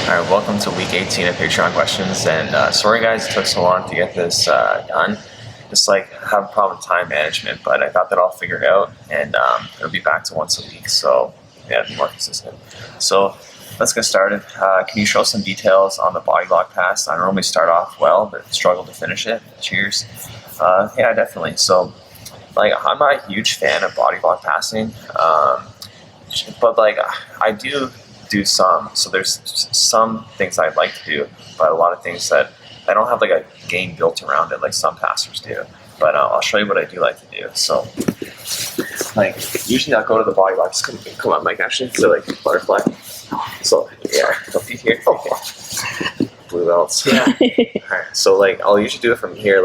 Alright, welcome to week 18 of Patreon questions, and sorry guys it took so long to get this done. Just have a problem with time management, but I got that all figured out, and it'll be back to once a week, so yeah, be more consistent. So let's get started. Can you show some details on the body lock pass? I normally start off well, but struggle to finish it. Cheers. Yeah, definitely. So I'm not a huge fan of body lock passing, but I do some. So there's some things I'd like to do, but a lot of things that I don't have a game built around it like some pastors do. But I'll show you what I do like to do. So usually I'll go to the body lock. Just come on, Mike, actually. So butterfly. So yeah, don't be here. Blue belts. Yeah. Alright. So I'll usually do it from here,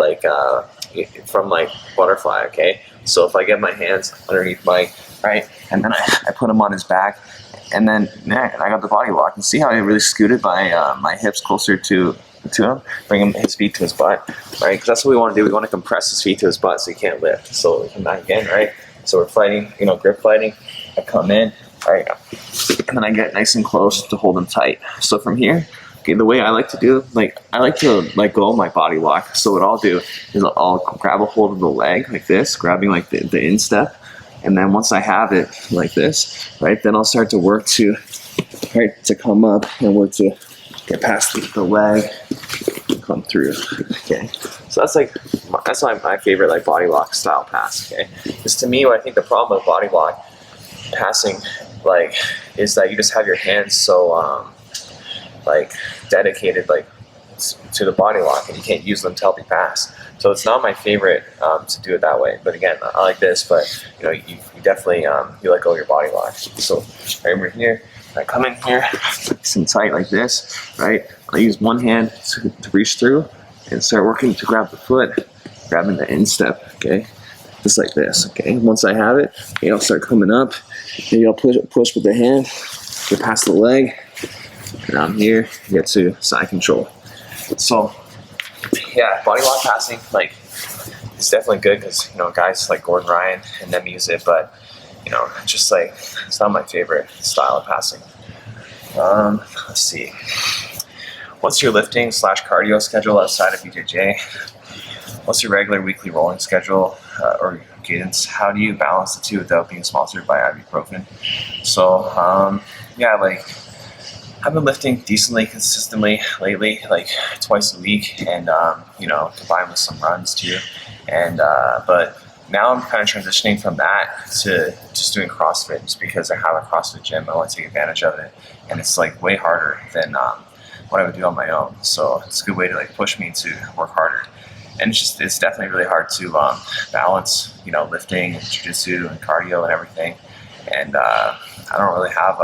from butterfly. Okay. So if I get my hands underneath Mike, right, and then I put him on his back. And then I got the body lock. And see how I really scooted my hips closer to him, bring his feet to his butt, right? Because that's what we want to do. We want to compress his feet to his butt so he can't lift. So we come back again, right? So we're fighting, grip fighting. I come in, right, and then I get nice and close to hold him tight. So from here, okay, the way I like to do, I like to let go of my body lock. So what I'll do is I'll grab a hold of the leg like this, grabbing the instep. And then once I have it like this, right, then I'll start to work to come up and work to get past the leg, come through. Okay, so that's my favorite body lock style pass. Okay, because to me, what I think the problem with body lock passing is that you just have your hands so dedicated to the body lock, and you can't use them to help you pass. So it's not my favorite to do it that way. But again, I like this, but you definitely you let go of your body lock. So right over here, I come in here, nice and tight like this, right? I use one hand to reach through and start working to grab the foot, grabbing the instep, okay? Just like this, okay? Once I have it, I'll start coming up. Maybe I'll push with the hand, get past the leg, and I'm here, get to side control. So yeah, body lock passing, it's definitely good because, guys like Gordon Ryan and them use it, but, just it's not my favorite style of passing. Let's see. What's your lifting / cardio schedule outside of BJJ? What's your regular weekly rolling schedule or cadence? How do you balance the two without being sponsored by ibuprofen? So, yeah, I've been lifting decently, consistently lately, twice a week, and combined with some runs too. And but now I'm kind of transitioning from that to just doing CrossFit, just because I have a CrossFit gym. I want to take advantage of it, and it's way harder than what I would do on my own. So it's a good way to push me to work harder. And it's definitely really hard to balance, lifting and jiu-jitsu and cardio and everything. And I don't really have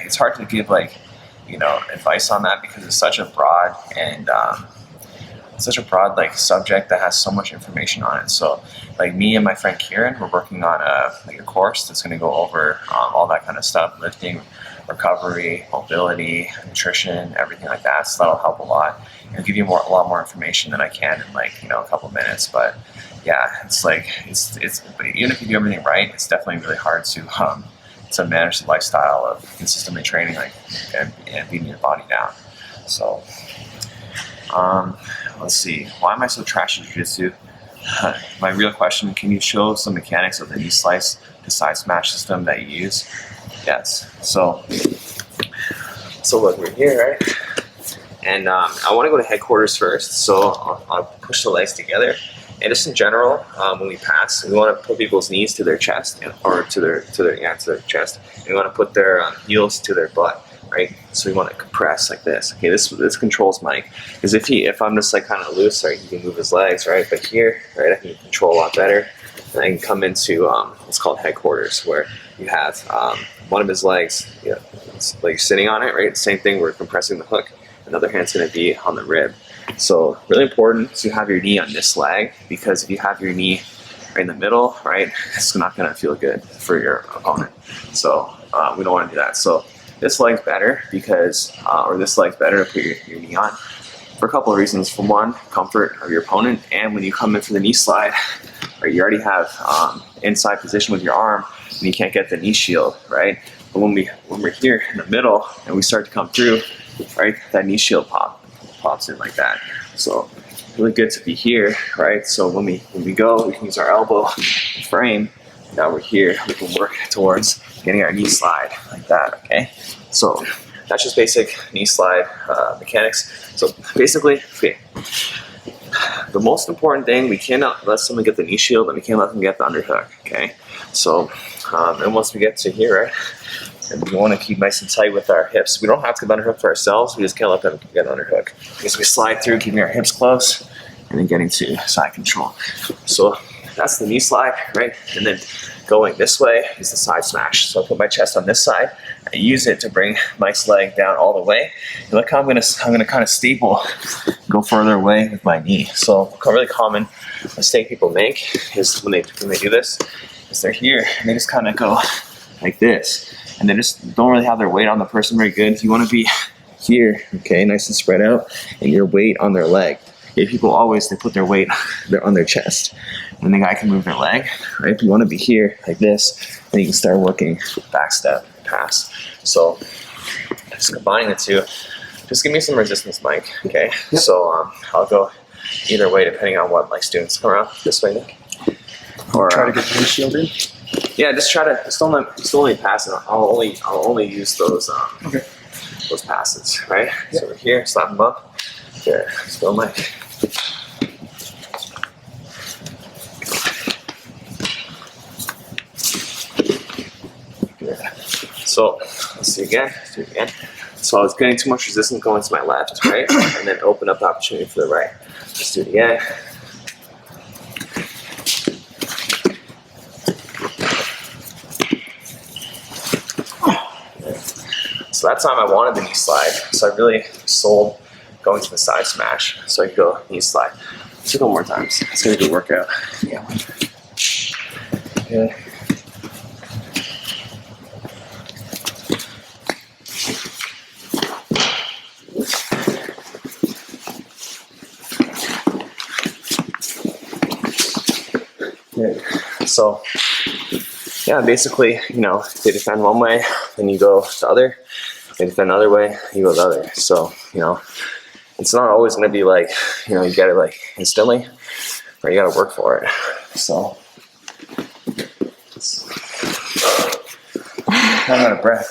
it's hard to give advice on that because it's such a broad and subject that has so much information on it. So me and my friend Kieran, we're working on a course that's going to go over all that kind of stuff: lifting, recovery, mobility, nutrition, everything like that. So that'll help a lot. It'll give you a lot more information than I can in a couple minutes. But yeah, it's but even if you do everything right, it's definitely really hard to manage the lifestyle of consistently training and beating your body down. So let's see. Why am I so trash at jiu-jitsu? My real question: can you show some mechanics of the knee slice to side smash system that you use? Yes. So look, we're here, right? And I want to go to headquarters first. So I'll push the legs together. And just in general, when we pass, we want to put people's knees to their chest, or to their chest. And we want to put their heels to their butt, right? So we want to compress like this. Okay, this controls Mike, because if I'm just kind of loose, right, he can move his legs, right? But here, right, I can control a lot better, and I can come into what's called headquarters, where you have one of his legs, sitting on it, right? Same thing. We're compressing the hook. Another hand's going to be on the rib. So really important to have your knee on this leg, because if you have your knee right in the middle, right, it's not going to feel good for your opponent. So we don't want to do that. So this leg's better or this leg's better to put your knee on for a couple of reasons. For one, comfort of your opponent, and when you come in for the knee slide, right, you already have inside position with your arm, and you can't get the knee shield, right? But when we're here in the middle and we start to come through, right, that knee shield pops in like that. So really good to be here, right? So when we go, we can use our elbow frame. Now we're here, we can work towards getting our knee slide like that, okay? So that's just basic knee slide mechanics. So basically, okay, the most important thing, we cannot let someone get the knee shield and we can't let them get the underhook, okay? So, and once we get to here, right, and we want to keep nice and tight with our hips. We don't have to get underhook for ourselves, we just can't let them get an underhook. Because we slide through, keeping our hips close, and then getting to side control. So that's the knee slide, right? And then going this way is the side smash. So I put my chest on this side. I use it to bring Mike's leg down all the way. And look how I'm gonna kind of staple, go further away with my knee. So a really common mistake people make is when they do this, is they're here and they just kind of go like this, and they just don't really have their weight on the person very good. You want to be here, okay, nice and spread out, and your weight on their leg. People always, they put their weight on their chest, and the guy can move their leg, right? If you want to be here like this, then you can start working back step, pass. So just combining the two, just give me some resistance, Mike, okay? Yep. So I'll go either way depending on what Mike's doing. So come around this way, Nick. Or try to get the knee shield in? Yeah, just try to, just only pass it. I'll only use those those passes, right? Yep. So we're here, slap them up. There, let's go, Mike. So let's do it again. So I was getting too much resistance going to my left, right? And then open up the opportunity for the right. Let's do it again. So that time I wanted the knee slide. So I really sold going to the side smash. So I could go knee slide. Let's do it one more time. It's gonna be a good workout. Yeah. Okay. So, yeah, basically, you know, they defend one way, then you go the other. They defend another way, you go the other. So, you know, it's not always going to be like, you know, you get it like instantly, or you got to work for it. So, I'm out of breath.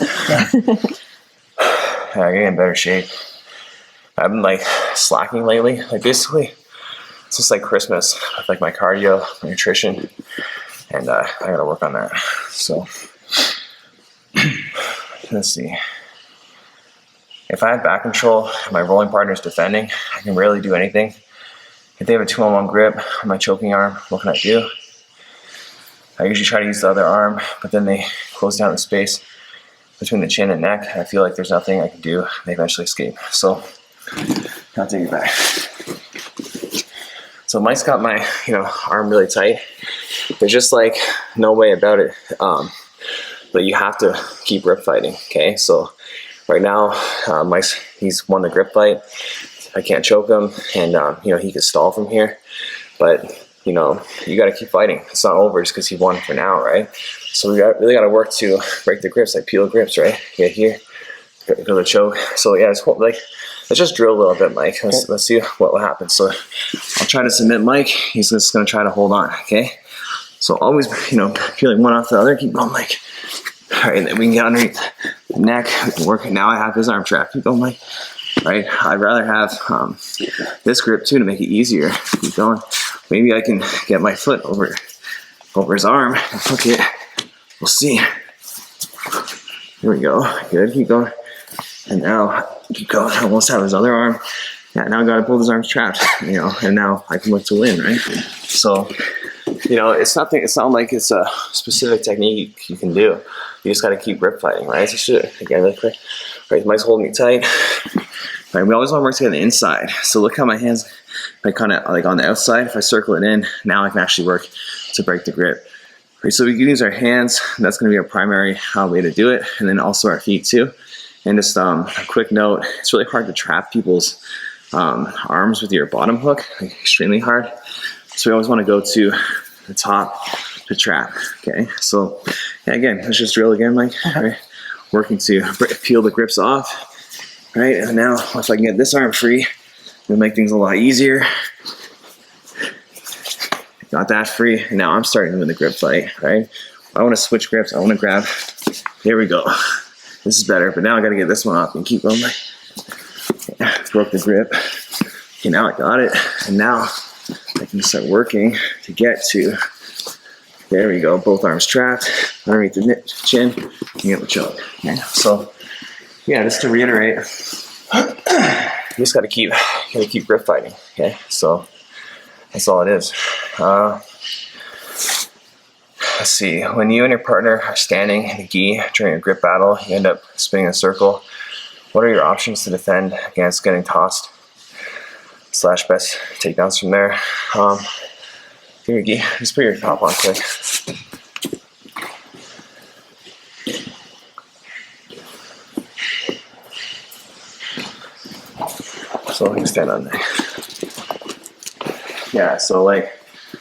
I get in better shape. I've been like slacking lately. Like basically, it's just like Christmas with like my cardio, my nutrition, and I gotta work on that. So let's see. If I have back control, my rolling partner's defending, I can rarely do anything. If they have a 2-on-1 grip on my choking arm, what can I do? I usually try to use the other arm, but then they close down the space between the chin and neck. I feel like there's nothing I can do. They eventually escape. So I'll take it back. So Mike's got my, you know, arm really tight. There's just like no way about it. But you have to keep grip fighting. Okay, so right now, he's won the grip fight. I can't choke him, and you know, he could stall from here. But you know, you got to keep fighting. It's not over just because he won for now, right? So we really got to work to break the grips, like peel grips, right? Get here, go to the choke. So yeah, let's just drill a little bit, Mike. Let's see what happens. So I'll try to submit Mike. He's just gonna try to hold on. Okay. So always, you know, peeling one off the other. Keep going, Mike. All right, and then we can get underneath the neck. We can work. Now I have his arm trapped. Keep going, Mike. Right. I'd rather have this grip too to make it easier. Keep going. Maybe I can get my foot over his arm and hook it. We'll see. Here we go. Good. Keep going. And now keep going. I almost have his other arm. Yeah. Now I got to pull his arms trapped. You know. And now I can look to win. Right. So, you know, it's not like it's a specific technique you can do. You just got to keep grip fighting. Right. So shoot again really quick. Right. Mike's holding me tight. Right. We always want to work together on the inside. So look how my hands, like kind of like on the outside. If I circle it in, now I can actually work to break the grip. Right. So we can use our hands. That's going to be our primary way to do it, and then also our feet too. And just a quick note: it's really hard to trap people's arms with your bottom hook. Like, extremely hard. So we always want to go to the top to trap. Okay. So yeah, again, let's just drill again, Mike. All right. working to peel the grips off, right? And now if I can get this arm free, it'll make things a lot easier. Got that free, and now I'm starting with the grip fight, right? I want to switch grips. I want to grab. Here we go. This is better, but now I got to get this one off and keep going. Yeah, broke the grip. Okay, now I got it, and now I can start working to get to. There we go. Both arms trapped underneath the chin. You get the choke. Okay, so yeah, just to reiterate, you just got to keep grip fighting. Okay, so that's all it is. Let's see. When you and your partner are standing in the gi during a grip battle, you end up spinning in a circle. What are your options to defend against getting tossed? / best takedowns from there. Give your gi. Just put your top on quick. So I can stand on there. Yeah, so like,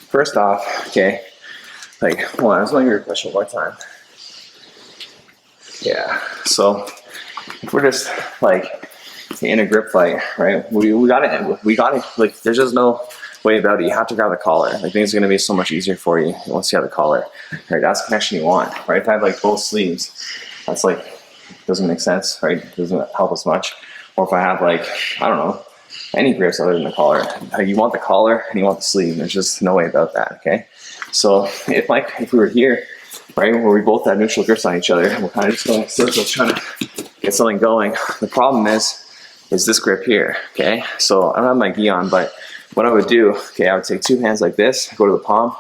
first off, okay, like, hold on, I was wondering your question one more time. Yeah, so if we're just like in a grip fight, right, we got it, like, there's just no way about it. You have to grab the collar. Like, things are going to be so much easier for you once you have the collar, right? That's the connection you want, right? If I have like both sleeves, that's like, doesn't make sense, right? Doesn't help us much. Or if I have like, I don't know, any grips other than the collar. You want the collar and you want the sleeve. There's just no way about that, okay? So if we were here, right, where we both had neutral grips on each other, we're kind of just going in circles trying to get something going. The problem is this grip here, okay? So I don't have my gi on, but what I would do, okay, I would take two hands like this, go to the palm,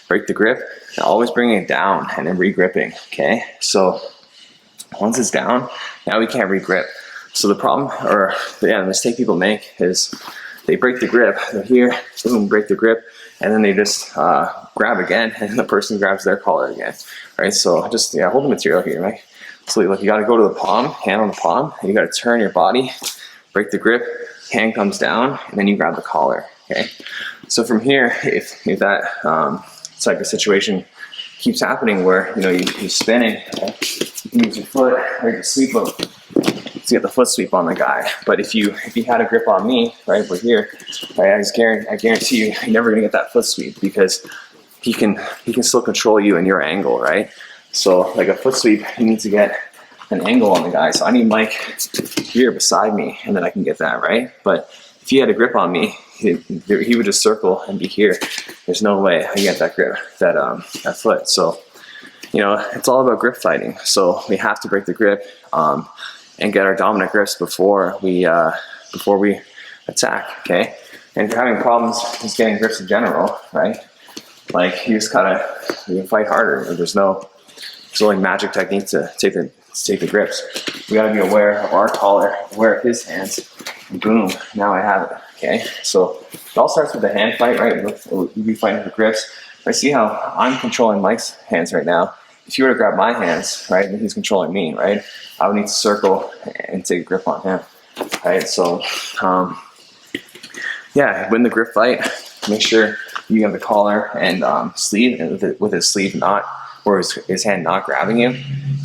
break the grip, and always bringing it down and then re-gripping, okay? So once it's down, now we can't re-grip. So the problem, or yeah, the mistake people make is they break the grip, they're here, boom, break the grip, and then they just grab again, and the person grabs their collar again, right? So just, yeah, hold the material here, right? So like, you gotta go to the palm, hand on the palm, and you gotta turn your body, break the grip, hand comes down, and then you grab the collar, okay? So from here, if that type of situation keeps happening where, you know, you're spinning, okay? You can use your foot or your sweep up to get the foot sweep on the guy. But if you had a grip on me, right, we're here, right, I guarantee you, you're never gonna get that foot sweep because he can still control you and your angle, right? So like a foot sweep, you need to get an angle on the guy. So I need Mike here beside me, and then I can get that, right? But if he had a grip on me, he would just circle and be here. There's no way I can get that grip, that foot. So, you know, it's all about grip fighting. So we have to break the grip and get our dominant grips before we attack, okay? And if you're having problems just getting grips in general, right? Like, you can fight harder. There's only magic technique to take the grips. We gotta be aware of our collar, aware of his hands, and boom, now I have it, okay? So it all starts with the hand fight, right? You'll be fighting for grips. I see how I'm controlling Mike's hands right now. If you were to grab my hands, right, and he's controlling me, right, I would need to circle and take a grip on him, right? So, yeah, win the grip fight. Make sure you have the collar and sleeve, and with his sleeve not, or his hand not grabbing you.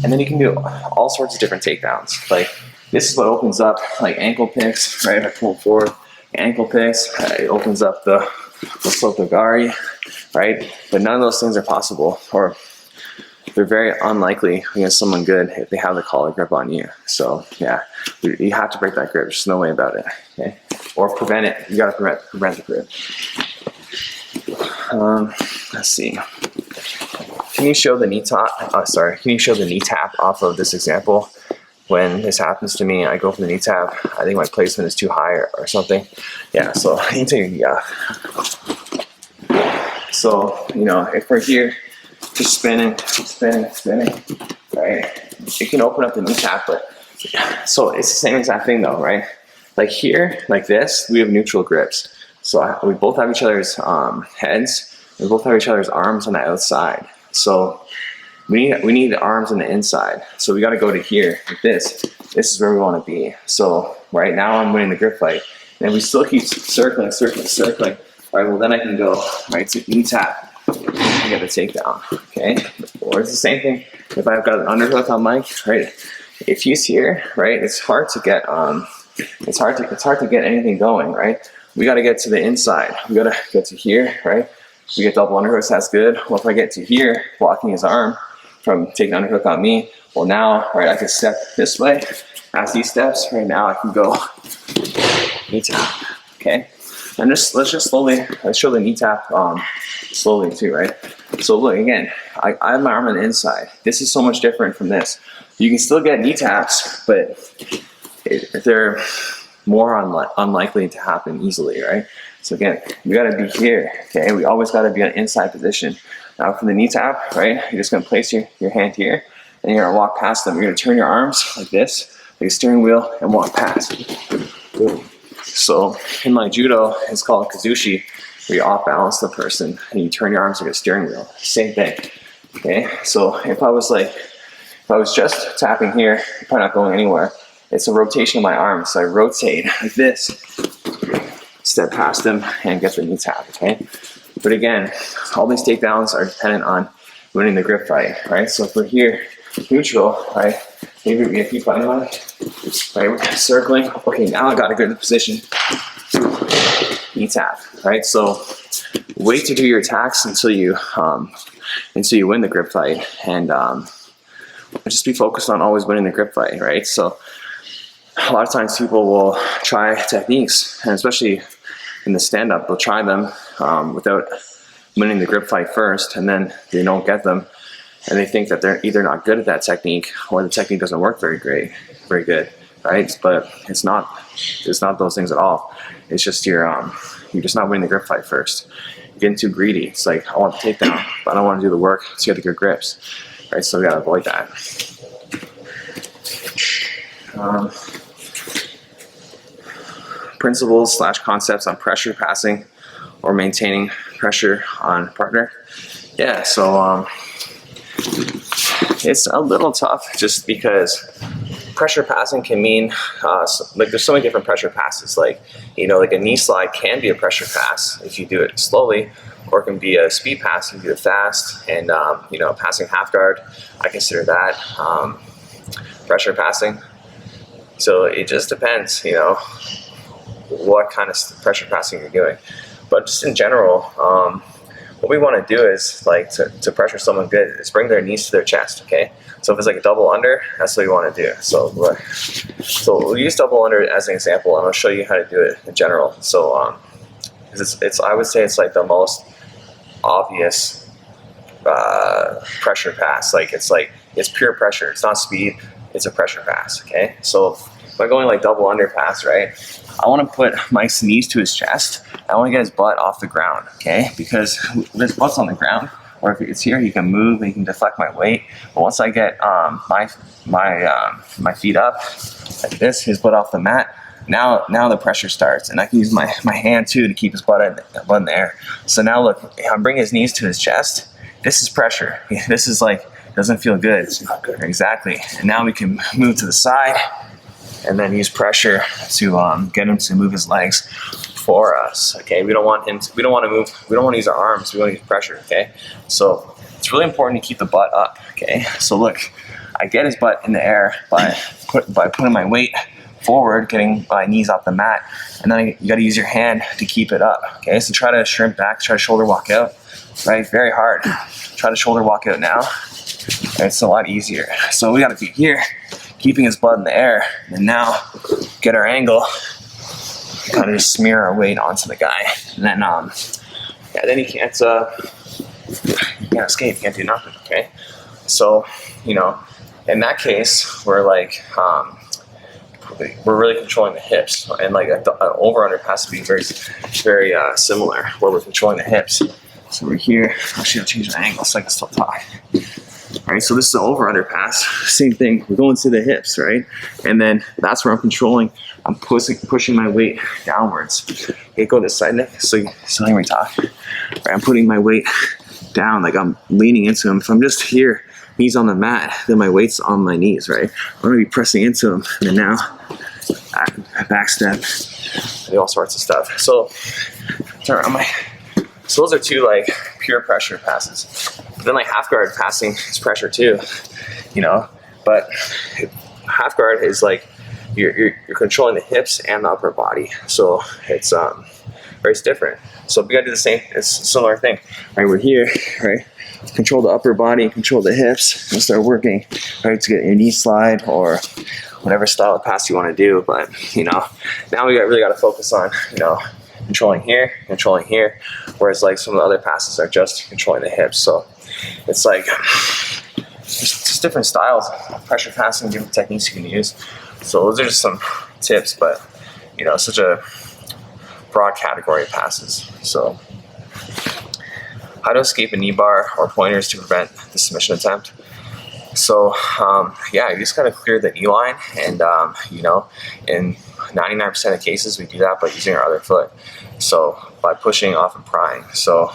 And then you can do all sorts of different takedowns. Like, this is what opens up, like, ankle picks, right? I pull forward, ankle picks. It opens up the sotogari, right? But none of those things are possible, or they're very unlikely against someone good if they have the collar grip on you. So yeah, you have to break that grip. There's no way about it, okay? Or prevent it. You gotta prevent the grip. Let's see. Can you show the knee tap? Can you show the knee tap off of this example? When this happens to me, I go for the knee tap. I think my placement is too high or something. Yeah, so I need to take a knee off. So, you know, if we're here, just spinning, right? It can open up the knee tap, but so it's the same exact thing though, right? Like here, like this, we have neutral grips. So we both have each other's heads. We both have each other's arms on the outside. So we need the arms on the inside. So we got to go to here like this. This is where we want to be. So right now I'm winning the grip fight, and we still keep circling. All right, well then I can go right to knee tap and get the takedown. Okay, or it's the same thing if I've got an underhook on Mike. Right, if he's here, right, it's hard to get it's hard to get anything going, right? We got to get to the inside. We got to get to here, right? We get double underhooks, that's good. Well, if I get to here, blocking his arm from taking underhook on me, well now, right, I can step this way. As he steps, right now I can go knee tap, okay? And let's just slowly, let's show the knee tap slowly too, right? So look, again, I have my arm on the inside. This is so much different from this. You can still get knee taps, but they're more unlikely to happen easily, right? So again, we gotta be here, okay? We always gotta be on inside position. Now for the knee tap, right, you're just gonna place your hand here, and you're gonna walk past them. You're gonna turn your arms like this, like a steering wheel, and walk past. So in my judo, it's called kazushi, where you off balance the person, and you turn your arms like a steering wheel. Same thing, okay? So if I was just tapping here, probably not going anywhere. It's a rotation of my arms. So I rotate like this, step past them, and get the knee tap, okay? But again, all these takedowns are dependent on winning the grip fight, right? So if we're here, neutral, right? Maybe we keep fighting on it, right? We're circling. Okay, now I got a good position. Knee tap, right? So wait to do your attacks until you win the grip fight, and just be focused on always winning the grip fight, right? So a lot of times people will try techniques, and especially in the stand-up, they'll try them without winning the grip fight first, and then they don't get them, and they think that they're either not good at that technique or the technique doesn't work very good, right? But it's not those things at all. It's just you're just not winning the grip fight first. You're getting too greedy. It's like, I want the takedown, but I don't want to do the work to get the good grips, right? So we gotta avoid that. Principles / concepts on pressure passing or maintaining pressure on partner. Yeah, so it's a little tough just because pressure passing can mean like there's so many different pressure passes. Like, you know, like a knee slide can be a pressure pass if you do it slowly, or it can be a speed pass if you do it fast. And you know, passing half guard, I consider that pressure passing. So it just depends, you know, what kind of pressure passing you're doing. But just in general, what we want to do is like to pressure someone good is bring their knees to their chest, okay? So if it's like a double under, that's what you want to do. So we'll use double under as an example, and I'll show you how to do it in general. So it's I would say it's like the most obvious pressure pass. Like it's pure pressure. It's not speed. It's a pressure pass, okay? So if I'm going like double under pass, right? I want to put Mike's knees to his chest. I want to get his butt off the ground, okay? Because when his butt's on the ground, or if it's here, he can move and he can deflect my weight. But once I get my feet up like this, his butt off the mat, now the pressure starts, and I can use my hand too to keep his butt in the air. So now look, I'm bringing his knees to his chest. This is pressure. This is like, doesn't feel good. It's not good. Exactly. And now we can move to the side and then use pressure to get him to move his legs for us. Okay, we don't want to use our arms. We want to use pressure. Okay, so it's really important to keep the butt up. Okay, so look, I get his butt in the air by putting my weight forward, getting my knees off the mat, and then you got to use your hand to keep it up. Okay, so try to shrimp back, try to shoulder walk out. Right, very hard. Try to shoulder walk out now. It's a lot easier. So we got to be here, keeping his butt in the air, and now get our angle, kind of just smear our weight onto the guy, and then then he can't escape, he can't do nothing. Okay, so you know, in that case, we're like we're really controlling the hips, and like an over under has to be very similar, where we're controlling the hips. So we're here. Actually, I'll change the angle so I can still talk. All right, so this is an over-under pass. Same thing. We're going to the hips, right? And then that's where I'm controlling. I'm pushing my weight downwards. Okay, go this side, Nick. So let me talk. Right, I'm putting my weight down, like I'm leaning into him. If I'm just here, knees on the mat, then my weight's on my knees, right? I'm gonna be pressing into him, and then now back step, and all sorts of stuff. So turn on my. So those are two like pure pressure passes. But then like half guard passing is pressure too, you know. But half guard is like you're controlling the hips and the upper body, so it's very different. So we gotta do the same, it's a similar thing, right? We're here, right? Control the upper body, control the hips, and start working, right, to get your knee slide or whatever style of pass you want to do. But now we really got to focus on controlling here, whereas like some of the other passes are just controlling the hips. So it's like just different styles of pressure passing, different techniques you can use. So those are just some tips, but it's such a broad category of passes. So how to escape a knee bar or pointers to prevent the submission attempt. So you just gotta clear the knee line, and in 99% of cases we do that by using our other foot. So by pushing off and prying. So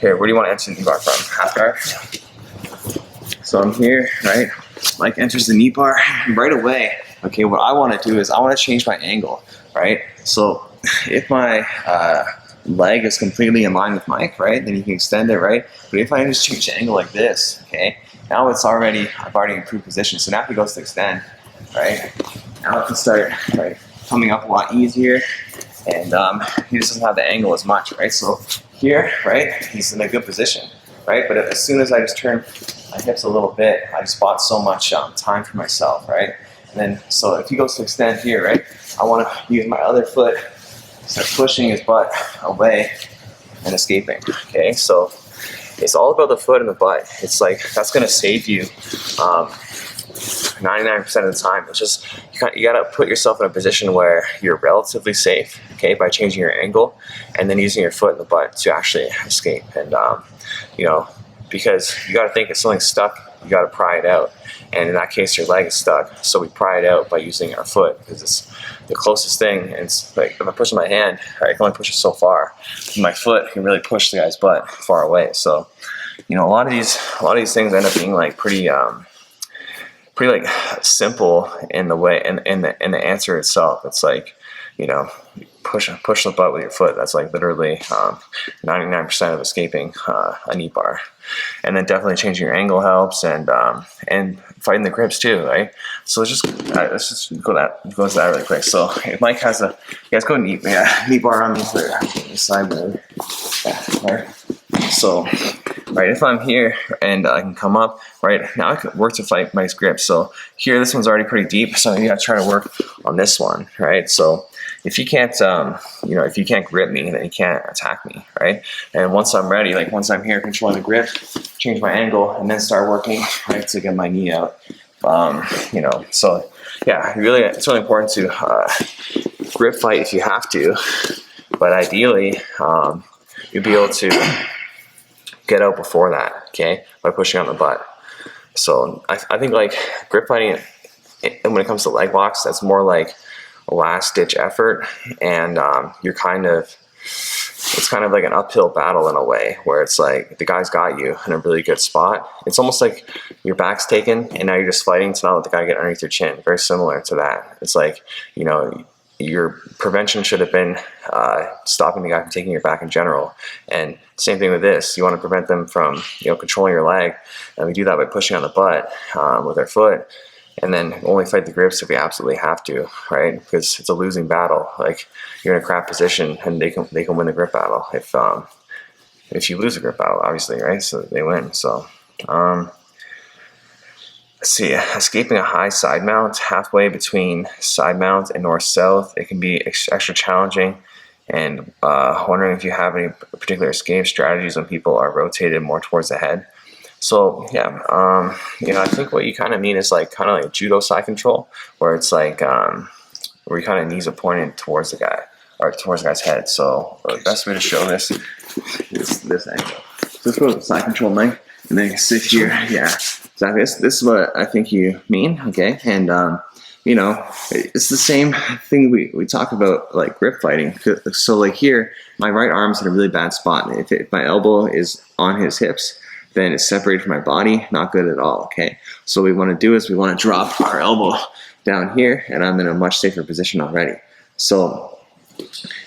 here, where do you want to enter the knee bar from? Half guard. So I'm here, right? Mike enters the knee bar right away. Okay, what I want to do is I want to change my angle, right? So if my leg is completely in line with Mike, right, then you can extend it, right? But if I just change the angle like this, okay, now I've already improved position. So now if he goes to extend, right, now it can start coming up a lot easier, and he just doesn't have the angle as much, right? So here, right, he's in a good position, right? But as soon as I just turn my hips a little bit, I just bought so much time for myself, right? And then, so if he goes to extend here, right, I want to use my other foot, start pushing his butt away and escaping, okay? So it's all about the foot and the butt. It's like, that's going to save you 99% of the time. It's just, you got to put yourself in a position where you're relatively safe, okay, by changing your angle and then using your foot and the butt to actually escape. And, because you got to think if something's stuck, you got to pry it out. And in that case, your leg is stuck. So we pry it out by using our foot because it's the closest thing. And it's like, if I push my hand, I can only push it so far. My foot can really push the guy's butt far away. So, a lot of these things end up being like pretty like simple in the way, in the answer itself. It's like, push the butt with your foot. That's like literally 99% of escaping a knee bar. And then definitely changing your angle helps, and fighting the grips too, right? So let's just go to that really quick. So if Mike has you guys go knee bar on me for the side move. Yeah, right. So right, if I'm here and I can come up, right, now I can work to fight Mike's grip. So here, this one's already pretty deep, so you gotta try to work on this one, right? So if you can't, if you can't grip me, then you can't attack me, right? And once I'm ready, like once I'm here controlling the grip, change my angle, and then start working, right, to get my knee out. So yeah, it's really important to grip fight if you have to, but ideally, you'll be able to get out before that, okay, by pushing on the butt. So I think like grip fighting, when it comes to leg locks, that's more like a last ditch effort, and it's kind of like an uphill battle in a way, where it's like the guy's got you in a really good spot. It's almost like your back's taken and now you're just fighting to not let the guy get underneath your chin. Very similar to that. It's like, your prevention should have been stopping the guy from taking your back in general. And same thing with this. You want to prevent them from controlling your leg, and we do that by pushing on the butt with our foot. And then only fight the grips if we absolutely have to, right? Because it's a losing battle. Like, you're in a crap position, and they can win the grip battle if you lose a grip battle, obviously, right? So they win. So let's see, escaping a high side mount halfway between side mount and north-south, it can be extra challenging. And wondering if you have any particular escape strategies when people are rotated more towards the head. So yeah, I think what you kind of mean is like kind of like judo side control, where it's like where your kind of knees are pointed towards the guy or towards the guy's head. So the best way to show this is this angle. So let's go to side control, Mike, and then sit here. Yeah, exactly. This is what I think you mean. Okay, and it's the same thing we talk about, like grip fighting. So like here, my right arm's in a really bad spot. If my elbow is on his hips, then it's separated from my body, not good at all, okay? So what we want to do is we want to drop our elbow down here, and I'm in a much safer position already. So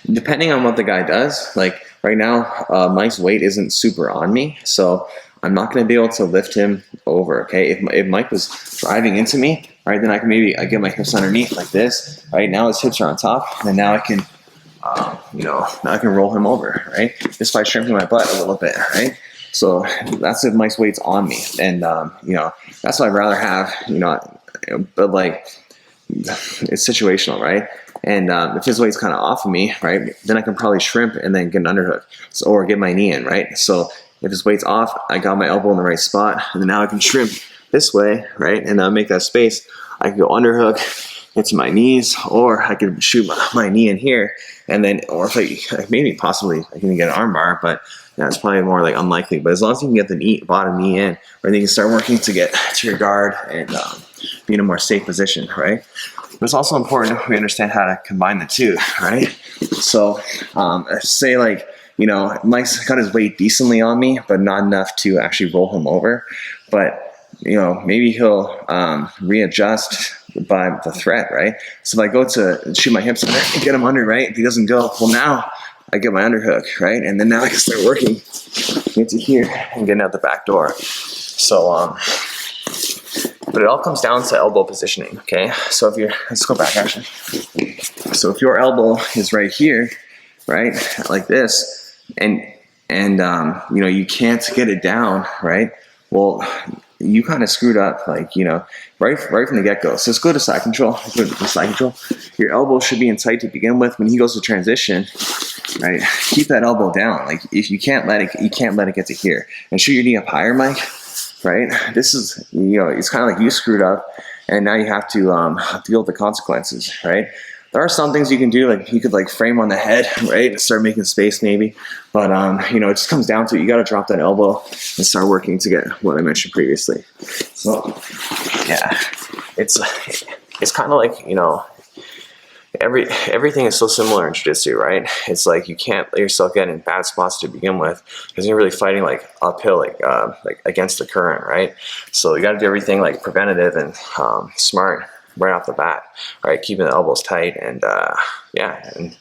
depending on what the guy does, like right now, Mike's weight isn't super on me, so I'm not going to be able to lift him over, okay? If Mike was driving into me, right? Then I can maybe get my hips underneath like this, right? Now his hips are on top, and now I can, now I can roll him over, right? Just by shrimping my butt a little bit, right? So that's if Mike's weight's on me, and that's what I'd rather have, but like it's situational, right? And if his weight's kind of off of me, right, then I can probably shrimp and then get an underhook, or get my knee in, right? So if his weight's off, I got my elbow in the right spot, and then now I can shrimp this way, right, and make that space. I can go underhook into my knees, or I could shoot my knee in here, and then, or if maybe possibly I can get an arm bar, but it's probably more like unlikely. But as long as you can get the bottom knee in, right, then you can start working to get to your guard and be in a more safe position, right? But it's also important we understand how to combine the two, right? So say like, Mike's got his weight decently on me, but not enough to actually roll him over. But maybe he'll readjust by the threat, right? So if I go to shoot my hips in there and get him under, right? If he doesn't go, well, now I get my underhook, right? And then now I can start working into here and getting out the back door. So, but it all comes down to elbow positioning, okay? So let's go back actually. So if your elbow is right here, right, like this, and you can't get it down, right? Well, you kind of screwed up, like, right from the get-go. So let's go to side control. Your elbow should be in tight to begin with. When he goes to transition, right, keep that elbow down. Like, if you can't let it get to here. And shoot your knee up higher, Mike, right? This is, it's kind of like you screwed up, and now you have to deal with the consequences, right? There are some things you can do, like you could like frame on the head, right, and start making space maybe. But it just comes down to it. You got to drop that elbow and start working to get what I mentioned previously. So yeah, it's kind of like everything is so similar in jiu-jitsu, right? It's like you can't let yourself get in bad spots to begin with, because you're really fighting like uphill, like against the current, right? So you got to do everything like preventative and smart right off the bat, right? Keeping the elbows tight, and and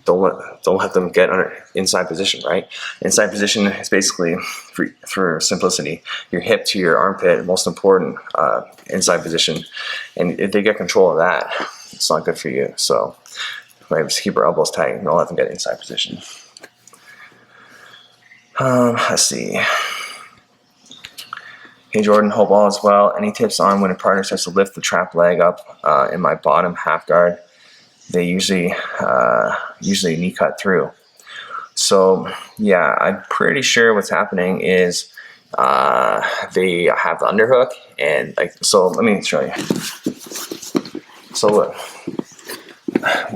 don't let them get inside position, right? Inside position is basically, for simplicity, your hip to your armpit, most important inside position. And if they get control of that, it's not good for you. So just keep our elbows tight and don't let them get inside position. Let's see. Hey Jordan, hope all is well. Any tips on when a partner starts to lift the trap leg up in my bottom half guard? They usually knee cut through. So yeah, I'm pretty sure what's happening is they have the underhook, and so let me show you. So look,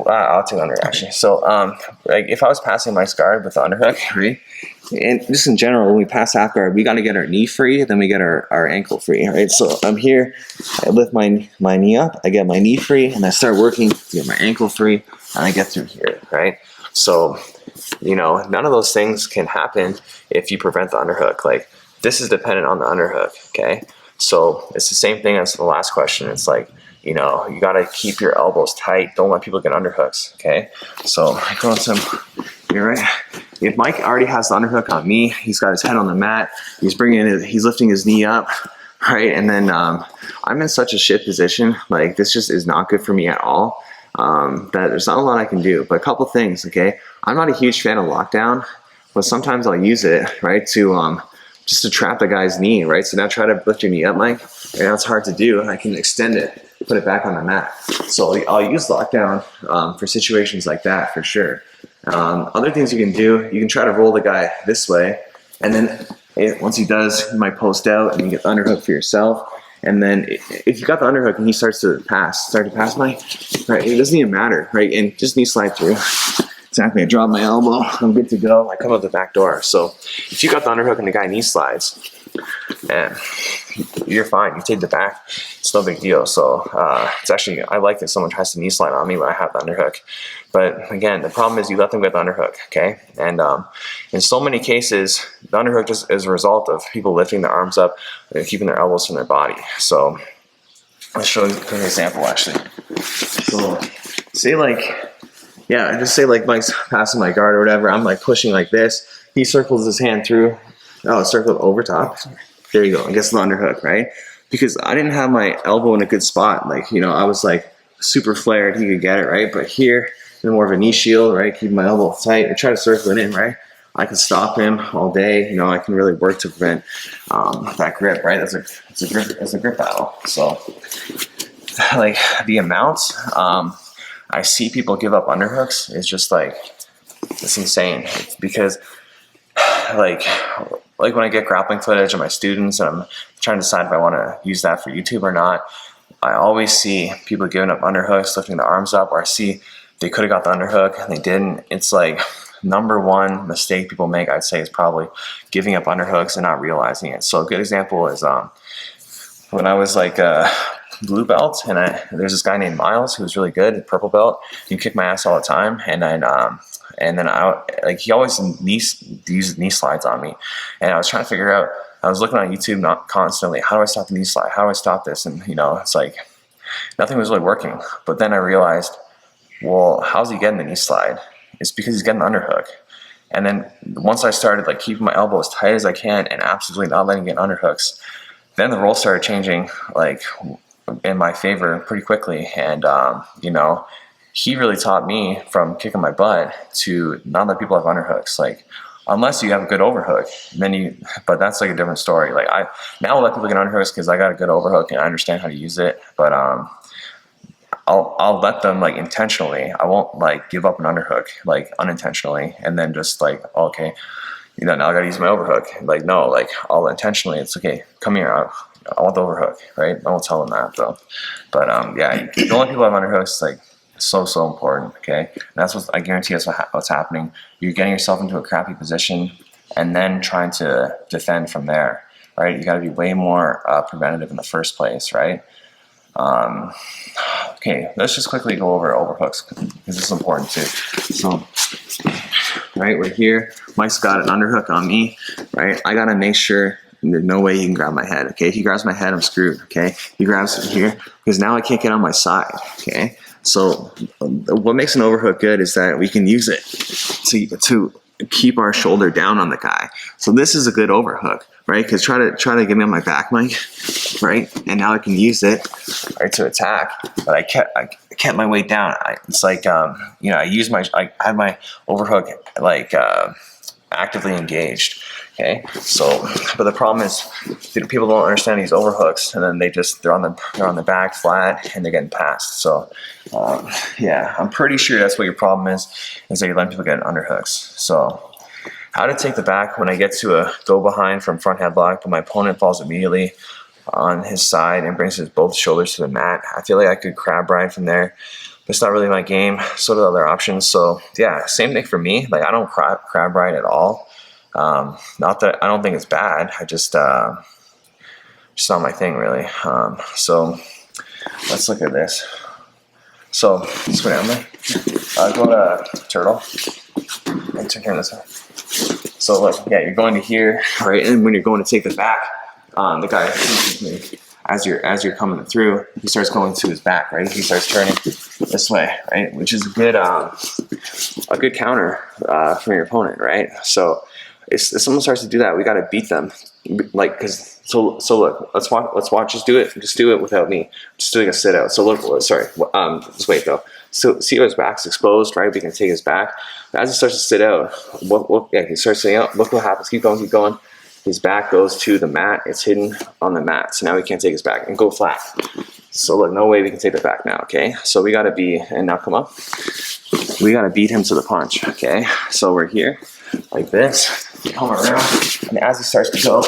I'll take under actually. So if I was passing my guard with the underhook, right? And just in general, when we pass half guard, we got to get our knee free, then we get our ankle free, right? So I'm here, I lift my knee up, I get my knee free, and I start working to get my ankle free, and I get through here, right? So, none of those things can happen if you prevent the underhook. Like, this is dependent on the underhook, okay? So it's the same thing as the last question. It's like, you got to keep your elbows tight. Don't let people get underhooks, okay? So I go into you're right. If Mike already has the underhook on me, he's got his head on the mat, he's lifting his knee up, right? And then I'm in such a shit position, like this just is not good for me at all, that there's not a lot I can do. But a couple things, okay? I'm not a huge fan of lockdown, but sometimes I'll use it, right, to just to trap the guy's knee, right? So now try to lift your knee up, Mike. Right now it's hard to do, and I can extend it, put it back on the mat. So I'll use lockdown for situations like that for sure. Other things you can do, you can try to roll the guy this way, and then once he does, you might post out and you get the underhook for yourself. And then if you got the underhook and he starts to pass Mike, right, it doesn't even matter, right? And just knee slide through. Exactly, I drop my elbow, I'm good to go, I come out the back door. So if you got the underhook and the guy knee slides, and you're fine, you take the back, it's no big deal. So it's actually, I like that someone tries to knee slide on me when I have the underhook. But again, the problem is you let them get the underhook, okay? And in so many cases, the underhook just is a result of people lifting their arms up and keeping their elbows from their body. So let's show you an example actually. So say just say like Mike's passing my guard or whatever, I'm like pushing like this, he circles his hand through, circle over top. There you go, and gets the underhook, right? because I didn't have my elbow in a good spot. Like, you know, I was like super flared, he could get it, right? But here, more of a knee shield, right? Keep my elbow tight and try to circle it in, right? I can stop him all day. You know, I can really work to prevent that grip, right? It's a grip battle. So, like the amounts, I see people give up underhooks. It's just like, it's insane. It's because like when I get grappling footage of my students and I'm trying to decide if I want to use that for YouTube or not, I always see people giving up underhooks, lifting the arms up, or I see they could have got the underhook and they didn't. It's like number one mistake people make, I'd say, is probably giving up underhooks and not realizing it. So a good example is when I was like blue belt, and there's this guy named Miles who was really good, purple belt. He kicked my ass all the time, and then he always used knee slides on me, and I was trying to figure out. I was looking on YouTube not constantly, how do I stop the knee slide? How do I stop this? And you know, it's like nothing was really working. But then I realized, well, how's he getting the knee slide? It's because he's getting the underhook. And then once I started like keeping my elbow as tight as I can and absolutely not letting get underhooks, then the role started changing like in my favor pretty quickly. And you know, he really taught me from kicking my butt to not let people have underhooks. Like, unless you have a good overhook, but that's like a different story. Like now I'll let people get underhooks because I got a good overhook and I understand how to use it. But I'll let them like intentionally. I won't like give up an underhook like unintentionally and then just like, okay, you know, now I gotta use my overhook. Like, no, like I'll intentionally, it's okay, come here, I want the overhook, right? I won't tell them that though. But yeah, don't let people have underhooks. Like, so important, okay? And that's what I guarantee is what's happening. You're getting yourself into a crappy position and then trying to defend from there, right? You got to be way more preventative in the first place, right? Okay, let's just quickly go over overhooks because this is important too. So, right, we're here. Mike's got an underhook on me, right? I got to make sure there's no way he can grab my head, okay? If he grabs my head, I'm screwed, okay? He grabs it here because now I can't get on my side, okay? So what makes an overhook good is that we can use it to keep our shoulder down on the guy. So this is a good overhook, right? Because try to get me on my back, Mike, right? And now I can use it, right, to attack. But I kept my weight down. It's like you know, I had my overhook like actively engaged. Okay, so but the problem is people don't understand these overhooks, and then they're on the back flat and they're getting passed. So yeah, I'm pretty sure that's what your problem is that you're letting people get underhooks. So how to take the back when I get to a go behind from front headlock, but my opponent falls immediately on his side and brings his both shoulders to the mat. I feel like I could crab ride from there, but it's not really my game. So do the other options. So yeah, same thing for me. Like I don't crab ride at all. Not that I don't think it's bad. I just not my thing really. So let's look at this. So let's go down there. Go to turtle and turn this way. So look, yeah, you're going to here, right? And when you're going to take the back, the guy as you're coming through, he starts going to his back, right? He starts turning this way, right? Which is a good counter from your opponent, right? So if someone starts to do that, we got to beat them, like so look, let's watch. Just do it without me. Just doing a sit out. So look, sorry, just wait though. So see how his back's exposed, right? We can take his back. As he starts to sit out, yeah, he starts sitting out. Look what happens. Keep going. His back goes to the mat. It's hidden on the mat. So now we can't take his back and go flat. So look, no way we can take the back now. Okay, so we got to be, and now come up. We got to beat him to the punch. Okay, so we're here like this. Come around, and as he starts to go,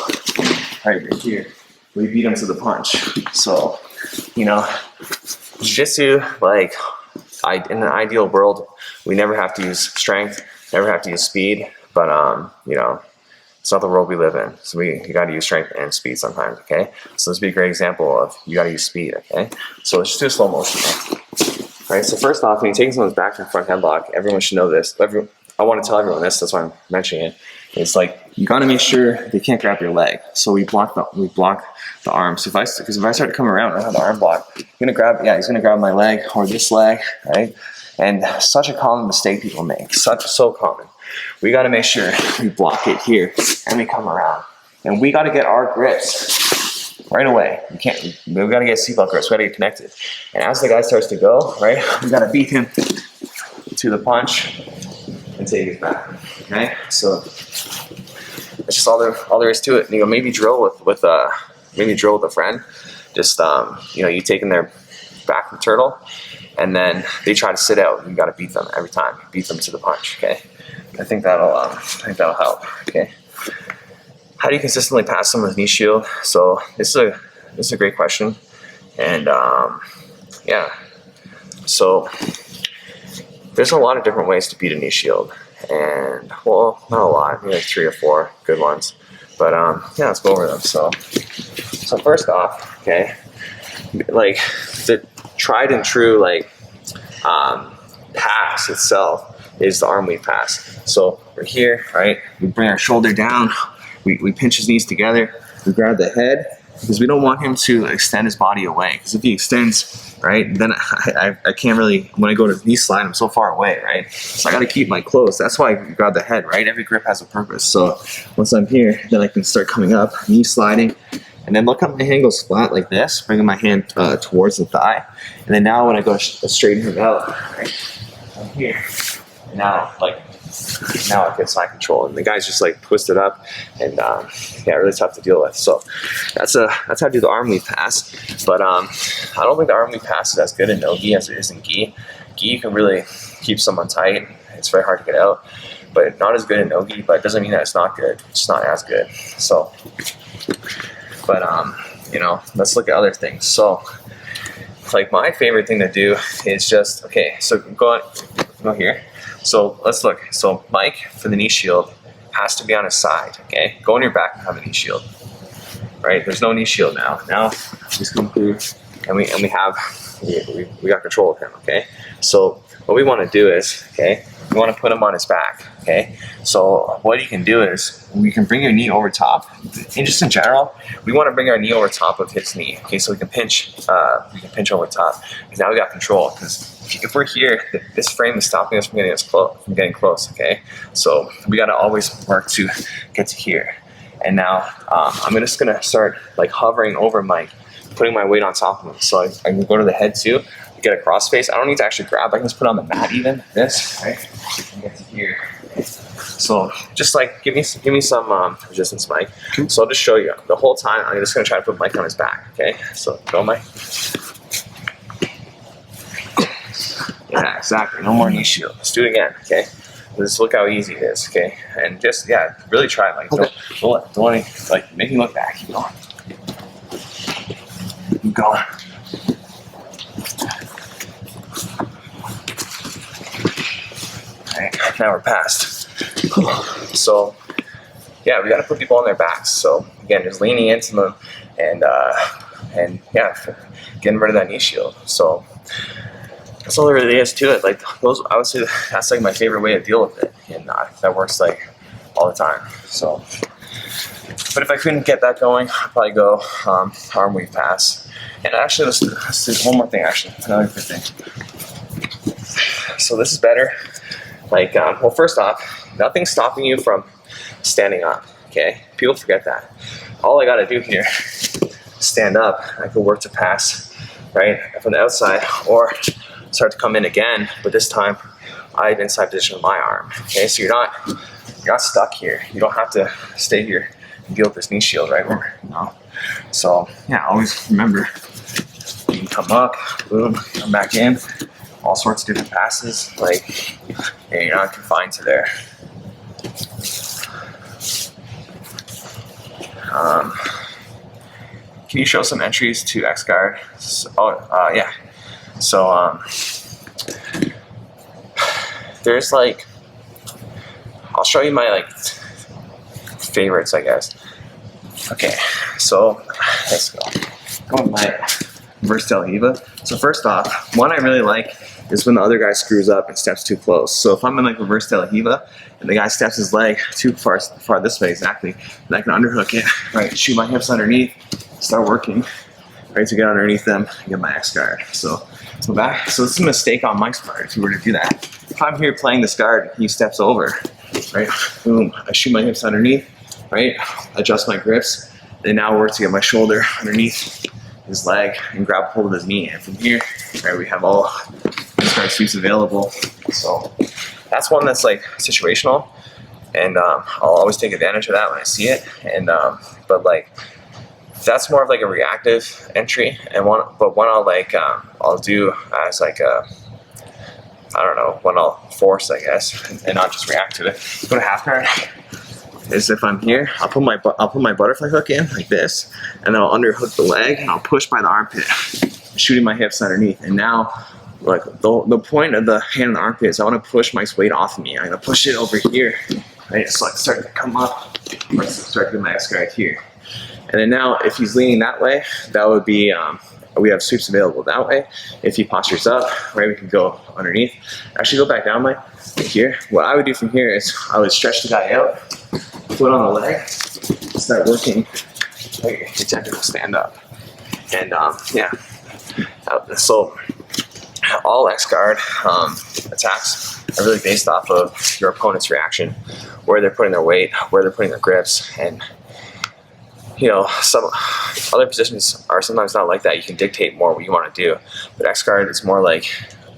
right here, we beat him to the punch. So, you know, Jiu-Jitsu, like, in an ideal world, we never have to use strength, never have to use speed, but, you know, it's not the world we live in. So you got to use strength and speed sometimes, okay? So this would be a great example of you got to use speed, okay? So let's just do a slow motion, right? So first off, when you're taking someone's back from front headlock, everyone should know this. I want to tell everyone this, that's why I'm mentioning it. It's like you got to make sure they can't grab your leg. So we block the arm. So because if I start to come around and I have the arm block, he's gonna grab my leg or this leg, right? And such a common mistake people make, so common. We got to make sure we block it here and we come around, and we got to get our grips right away. We can't. We've got to get seatbelt grips. We got to get connected. And as the guy starts to go, right, we got to beat him to the punch and take his back. Okay, so that's just all there is to it. You know, maybe drill with a friend. Just you know, you taking their back from turtle, and then they try to sit out. You got to beat them every time. Beat them to the punch. Okay, I think that'll help. Okay. How do you consistently pass someone's knee shield? So this is a great question, and yeah. So there's a lot of different ways to beat a knee shield, and well, not a lot, maybe like 3 or 4 good ones. But yeah, let's go over them. So first off, okay, like the tried and true like pass itself is the arm weave pass. So we're here, right? We bring our shoulder down. We pinch his knees together, we grab the head, because we don't want him to extend his body away. Because if he extends, right, then I can't really, when I go to knee slide, I'm so far away, right? So I got to keep my close. That's why I grab the head, right? Every grip has a purpose. So once I'm here, then I can start coming up, knee sliding, and then look how my hand goes flat like this, bringing my hand towards the thigh. And then now when I go straighten him out, right, I'm here. And now, like, now it gets side control, and the guy's just like twisted up, and yeah, really tough to deal with. So that's how to do the arm weave pass. But I don't think the arm weave pass is as good in no-gi as it is in gi. Gi, you can really keep someone tight. It's very hard to get out, but not as good in no-gi. But it doesn't mean that it's not good. It's just not as good. So, but you know, let's look at other things. So, like my favorite thing to do is just so go here. So let's look. So Mike, for the knee shield, has to be on his side, okay? Go on your back and have a knee shield, right? There's no knee shield now. Now he's come through, and we got control of him, okay? So what we want to do is, we want to put him on his back, okay? So what you can do is we can bring your knee over top. And just in general, we want to bring our knee over top of his knee, okay? So we can pinch over top. Because now we got control. Because if we're here, this frame is stopping us from getting close, okay? So we got to always work to get to here. And now I'm just gonna start like hovering over Mike, putting my weight on top of him. So I can go to the head too. Get a cross face. I don't need to actually grab. I can just put it on the mat even. This, right? And get to here. So just like give me some resistance, Mike. So I'll just show you. The whole time I'm just gonna try to put Mike on his back. Okay. So go, Mike. Yeah, exactly. No more knee shield. Let's do it again. Okay. Just look how easy it is. Okay. And just really try it. Like don't want to like make me look back. Keep going. Keep going. Right, now we're past. So yeah, we got to put people on their backs. So again, just leaning into them and yeah, getting rid of that knee shield. So that's all there really is to it. Like those, I would say that's like my favorite way to deal with it, and that works like all the time. So, but if I couldn't get that going, I'd probably go arm weave pass. And actually, let's do one more thing. Actually, another good thing. So this is better. Like, well, first off, nothing's stopping you from standing up, okay? People forget that. All I gotta do here, stand up. I can work to pass, right, from the outside, or start to come in again, but this time I have inside position of my arm, okay? So you're not stuck here. You don't have to stay here and deal with this knee shield, right? So, yeah, always remember, you can come up, boom, come back in. All sorts of different passes, like you're not confined to there. Can you show some entries to X guard? Yeah. So there's like, I'll show you my like favorites, I guess. Okay, so let's go. Go with my versatile riva. So first off, one I really like is when the other guy screws up and steps too close. So if I'm in like reverse del hiva and the guy steps his leg too far this way exactly, then I can underhook it, right? Shoot my hips underneath, start working, right, to get underneath them and get my X guard. So back. So this is a mistake on Mike's part if you were to do that. If I'm here playing this guard, he steps over, right? Boom, I shoot my hips underneath, right? Adjust my grips, And now work to get my shoulder underneath his leg and grab hold of his knee. And from here, right, we have all guard sweeps available. So that's one that's like situational, and I'll always take advantage of that when I see it. And but like that's more of like a reactive entry, and one I'll like I'll do as like a, I don't know, one I'll force, I guess, and not just react to it. Go to half guard. Is if I'm here, I'll put my butterfly hook in like this, and then I'll underhook the leg, and I'll push by the armpit, shooting my hips underneath. And now, like the point of the hand and the armpit is I want to push my weight off of me. I'm gonna push it over here, right? So I start to come up, or start to get my X guard here. And then now, if he's leaning that way, that would be we have sweeps available that way. If he postures up, right, we can go underneath. Actually, go back down like here. What I would do from here is I would stretch the guy out, foot on the leg, start working. Your tentacle stand up, and yeah. So all X guard attacks are really based off of your opponent's reaction, where they're putting their weight, where they're putting their grips, and you know, some other positions are sometimes not like that. You can dictate more what you want to do, but X guard is more like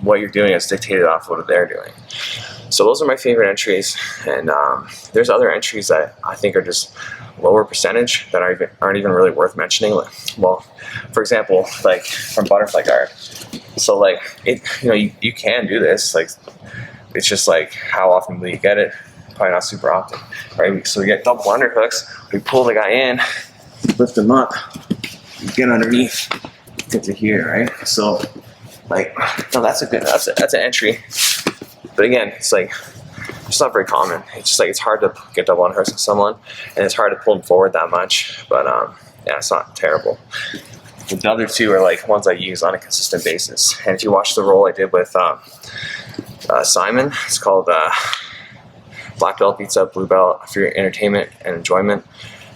what you're doing is dictated off what they're doing. So those are my favorite entries, and there's other entries that I think are just lower percentage that aren't even really worth mentioning. Well, for example, like from butterfly guard. So like you can do this. Like it's just like how often will you get it? Probably not super often, right? So we get double underhooks. We pull the guy in, lift him up, get underneath, get to here, right? So like, no, that's an entry. But again, it's like, it's not very common. It's just like, it's hard to get double underhooks with someone, and it's hard to pull them forward that much. But yeah, it's not terrible. The other two are like ones I use on a consistent basis. And if you watch the roll I did with Simon, it's called Black Belt Beats Up Blue Belt for your entertainment and enjoyment.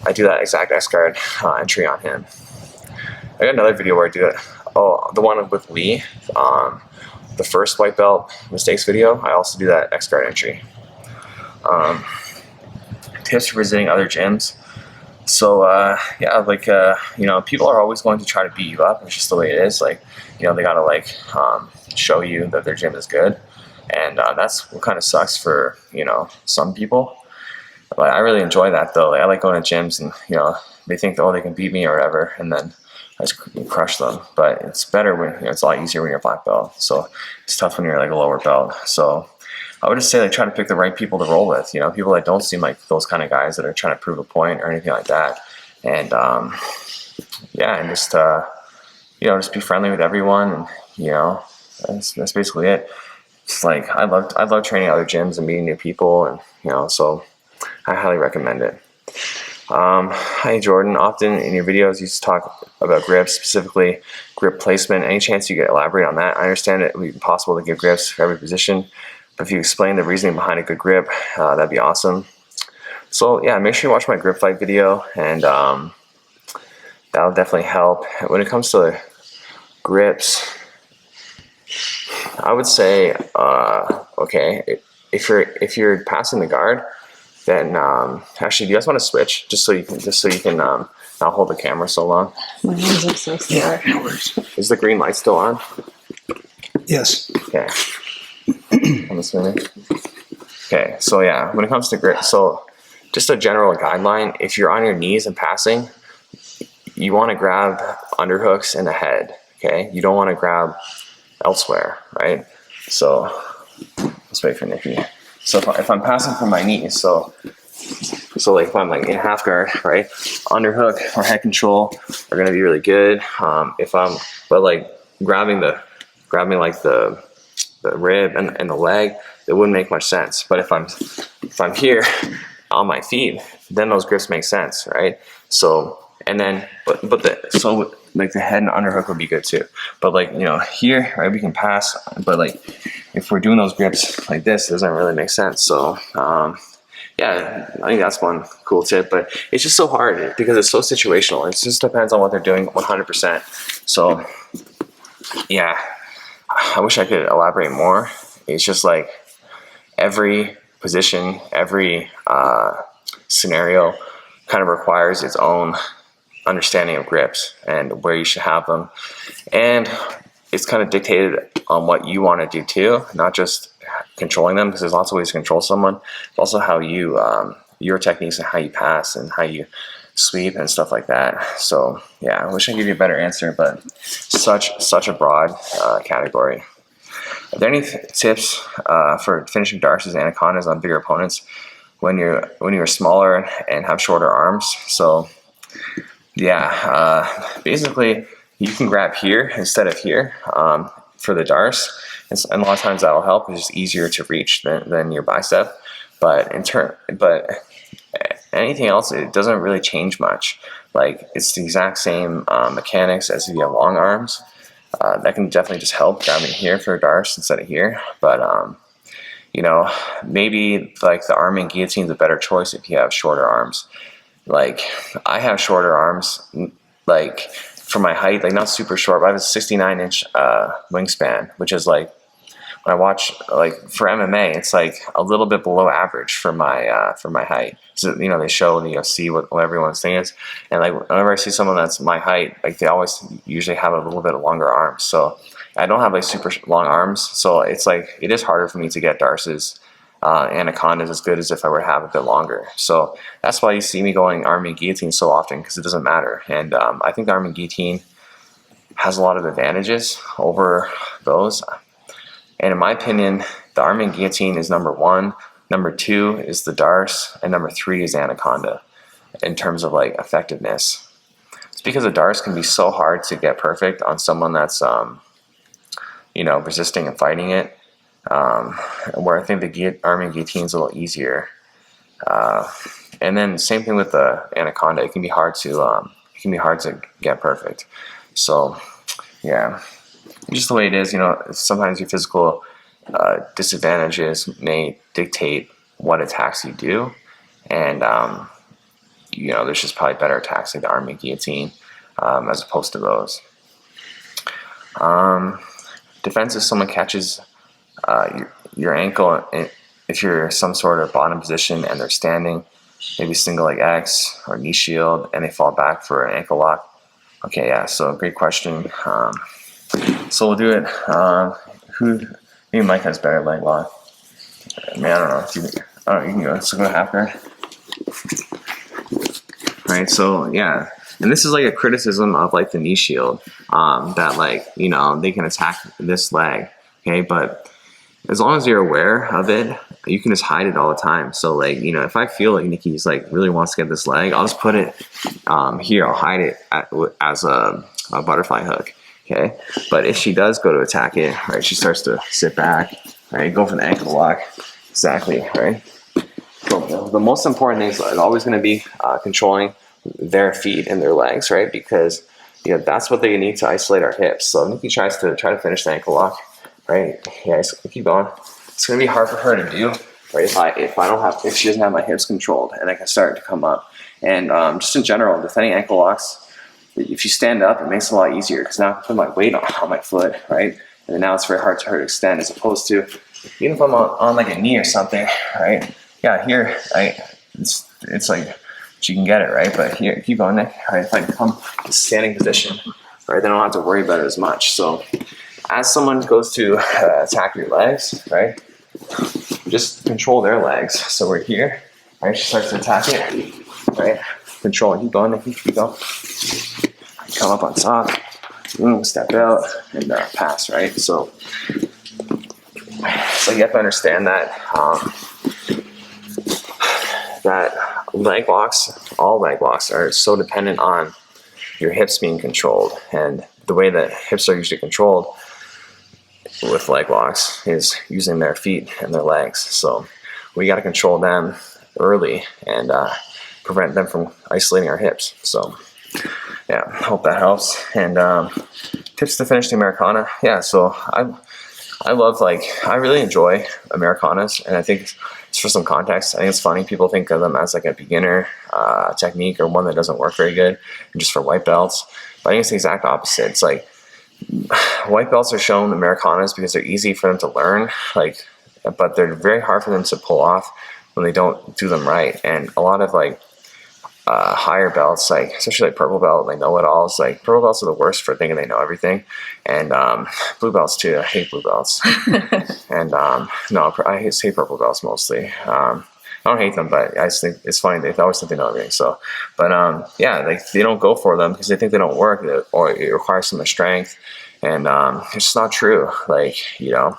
I do that exact X guard entry on him. I got another video where I do it. Oh, the one with Lee, the first white belt mistakes video, I also do that X guard entry. Tips for visiting other gyms. So yeah, like you know, people are always going to try to beat you up. It's just the way it is. Like, you know, they gotta like show you that their gym is good, and that's what kind of sucks for, you know, some people. But I really enjoy that though. Like, I like going to gyms, and you know, they think, oh, they can beat me or whatever, and then I just crush them. But it's better when, you know, it's a lot easier when you're a black belt. So it's tough when you're like a lower belt. So I would just say, like, try to pick the right people to roll with. You know, people that don't seem like those kind of guys that are trying to prove a point or anything like that. And yeah, and just you know, just be friendly with everyone. And you know, that's basically it. It's like I love training other gyms and meeting new people, and you know, so I highly recommend it. Hi Jordan, often in your videos you talk about grips, specifically grip placement. Any chance you could elaborate on that? I understand it would be possible to give grips for every position, but if you explain the reasoning behind a good grip, that'd be awesome. So yeah, make sure you watch my grip fight video, and that'll definitely help. When it comes to grips, I would say, okay, if you're passing the guard, then actually, do you guys want to switch just so you can not hold the camera so long? My hands are so sore. Yeah, no worries. Is the green light still on? Yes. Okay. I'm assuming. Okay, so yeah, when it comes to grip, so just a general guideline: if you're on your knees and passing, you want to grab underhooks in the head. Okay, you don't want to grab elsewhere, right? So let's wait for Nikki. So if I'm passing from my knees, so like if I'm like in half guard, right, underhook or head control are gonna be really good. But like grabbing like the rib and the leg, it wouldn't make much sense. But if I'm here on my feet, then those grips make sense, right? So and then so like the head and underhook would be good too. But like, you know, here, right, we can pass, but like if we're doing those grips like this, it doesn't really make sense. So yeah, I think that's one cool tip, but it's just so hard because it's so situational. It just depends on what they're doing 100%. So yeah, I wish I could elaborate more. It's just like every position, every scenario kind of requires its own understanding of grips and where you should have them. And it's kind of dictated on what you want to do too, not just controlling them, because there's lots of ways to control someone. It's also how you, your techniques and how you pass and how you sweep and stuff like that. So yeah, I wish I could give you a better answer, but such a broad category. Are there any tips for finishing darces and anacondas on bigger opponents when you're smaller and have shorter arms? So yeah, basically you can grab here instead of here for the darce, and a lot of times that will help. It's just easier to reach than your bicep. But anything else, it doesn't really change much. Like, it's the exact same mechanics as if you have long arms. That can definitely just help grabbing here for a darce instead of here. But you know, maybe like the arm and guillotine is a better choice if you have shorter arms. Like, I have shorter arms, like for my height, like not super short, but I have a 69-inch wingspan, which is like, when I watch, like for MMA, it's like a little bit below average for my height. So, you know, they show in the UFC what everyone's thing is, and like whenever I see someone that's my height, like they always usually have a little bit of longer arms. So I don't have like super long arms, so it's like it is harder for me to get darces, anacondas as good as if I were to have a bit longer. So that's why you see me going arm and guillotine so often, because it doesn't matter. And I think the arm and guillotine has a lot of advantages over those. And in my opinion, the arm and guillotine is number 1. Number 2 is the darce, and number 3 is anaconda in terms of like effectiveness. It's because the darce can be so hard to get perfect on someone that's you know, resisting and fighting it. Where I think the arm and guillotine is a little easier. And then same thing with the anaconda. It can be hard to get perfect. So yeah, just the way it is. You know, sometimes your physical disadvantages may dictate what attacks you do, and you know, there's just probably better attacks like the arm and guillotine as opposed to those. Defense is someone catches your ankle if you're some sort of bottom position and they're standing, maybe single leg X or knee shield, and they fall back for an ankle lock. Okay, yeah, so great question. So we'll do it. Maybe Mike has better leg lock. I mean, I don't know. You can go. So go half guard. Right. So yeah, and this is like a criticism of like the knee shield, that like, you know, they can attack this leg. Okay, but as long as you're aware of it, you can just hide it all the time. So like, you know, if I feel like Nikki's like really wants to get this leg, I'll just put it here. I'll hide it as a butterfly hook. Okay, but if she does go to attack it, right, she starts to sit back, right, go for the ankle lock. Exactly, right. So the most important thing is always going to be controlling their feet and their legs, right? Because, you know, that's what they need to isolate our hips. So if Nikki tries to finish the ankle lock, right? Yeah, keep going. It's going to be hard for her to do, right? If she doesn't have my hips controlled, and I can start to come up. And just in general, defending ankle locks, if you stand up, it makes it a lot easier because now I can put my weight on my foot, right? And then now it's very hard for her to extend, as opposed to even if I'm on like a knee or something, right? Yeah, here it's like she can get it, right? But here, keep going, Nick. All right, if I come to standing position, right, then I don't have to worry about it as much. So as someone goes to attack your legs, right, just control their legs. So we're here, right? She starts to attack it, right? Control it. Keep going, Nick. Keep going. Come up on top, step out, and pass, right? So you have to understand that that leg locks, all leg locks, are so dependent on your hips being controlled. And the way that hips are usually controlled with leg locks is using their feet and their legs. So we got to control them early and prevent them from isolating our hips. So yeah, hope that helps. And tips to finish the Americana. Yeah, so I love, like, I really enjoy Americanas, and I think it's for some context. I think it's funny people think of them as like a beginner technique or one that doesn't work very good, and just for white belts. But I think it's the exact opposite. It's like white belts are shown Americanas because they're easy for them to learn, like, but they're very hard for them to pull off when they don't do them right. And a lot of like higher belts, like especially like purple belt, like know-it-alls. Like purple belts are the worst for thinking they know everything, and blue belts too. I hate blue belts, and no, I hate purple belts mostly. I don't hate them, but I just think it's funny. They always think they know everything. So, but yeah, like they don't go for them because they think they don't work, or it requires some strength, and it's just not true. Like, you know,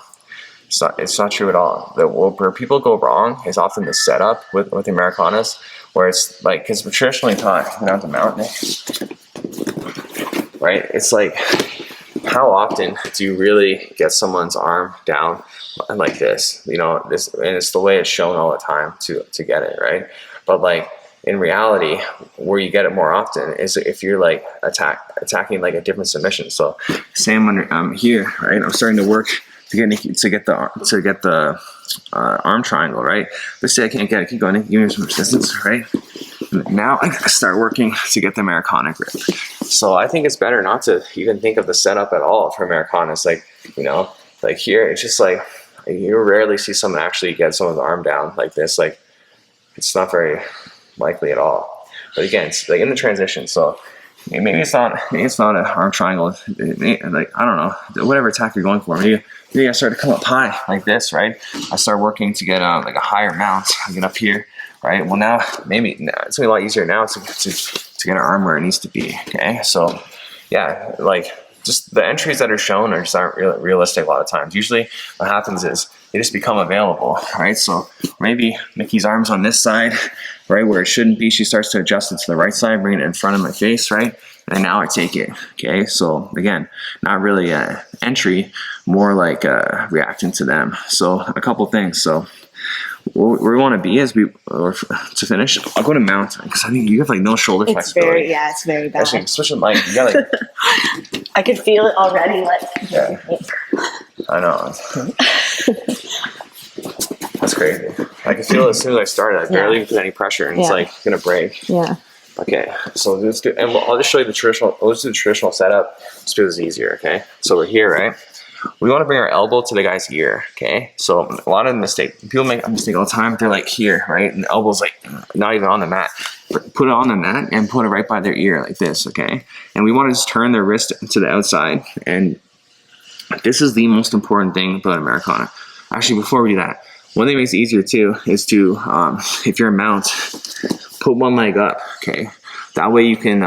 it's not true at all. Where people go wrong is often the setup with the Americanas, where it's like, because we're traditionally taught down the mountain, right? It's like, how often do you really get someone's arm down like this? You know, this, and it's the way it's shown all the time to get it, right? But like in reality, where you get it more often is if you're like attacking like a different submission. So same under here, right? I'm starting to work to get the arm triangle, right? Let's say I can't get it. Keep going. Give me some resistance, right? Now I gotta start working to get the Americana grip. So I think it's better not to even think of the setup at all for Americanas. Like, you know, like here, it's just like you rarely see someone actually get someone's arm down like this. Like, it's not very likely at all. But again, it's like in the transition. So maybe it's not an arm triangle. Like, I don't know, whatever attack you're going for. Maybe I start to come up high like this, right? I start working to get like a higher mount. I get up here, right? Well, now it's gonna be a lot easier now to get an arm where it needs to be. Okay, so yeah, like just the entries that are shown aren't realistic a lot of times. Usually, what happens is they just become available, right? So maybe Mickey's arm's on this side, right, where it shouldn't be. She starts to adjust it to the right side, bring it in front of my face, right? And now I take it, okay? So again, not really an entry, more like reacting to them. So a couple things. So where we want to be is to finish, I'll go to mount, because I think you have like no shoulder flexibility. It's very bad. Especially like, you got like... I can feel it already. Like, yeah. I know. That's crazy. I can feel it as soon as I started. I barely even put any pressure, and it's like gonna break. Yeah. Okay, so let's do, and I'll just show you the traditional. Let's do the traditional setup just because it's easier. Okay, so we're here, right? We want to bring our elbow to the guy's ear. Okay, so a lot of people make a mistake all the time. They're like here, right, and the elbow's like not even on the mat. Put it on the mat and put it right by their ear like this. Okay, and we want to just turn their wrist to the outside, and this is the most important thing about Americana. Actually, before we do that, one thing that makes it easier too is to, if you're a mount, put one leg up, okay? That way you can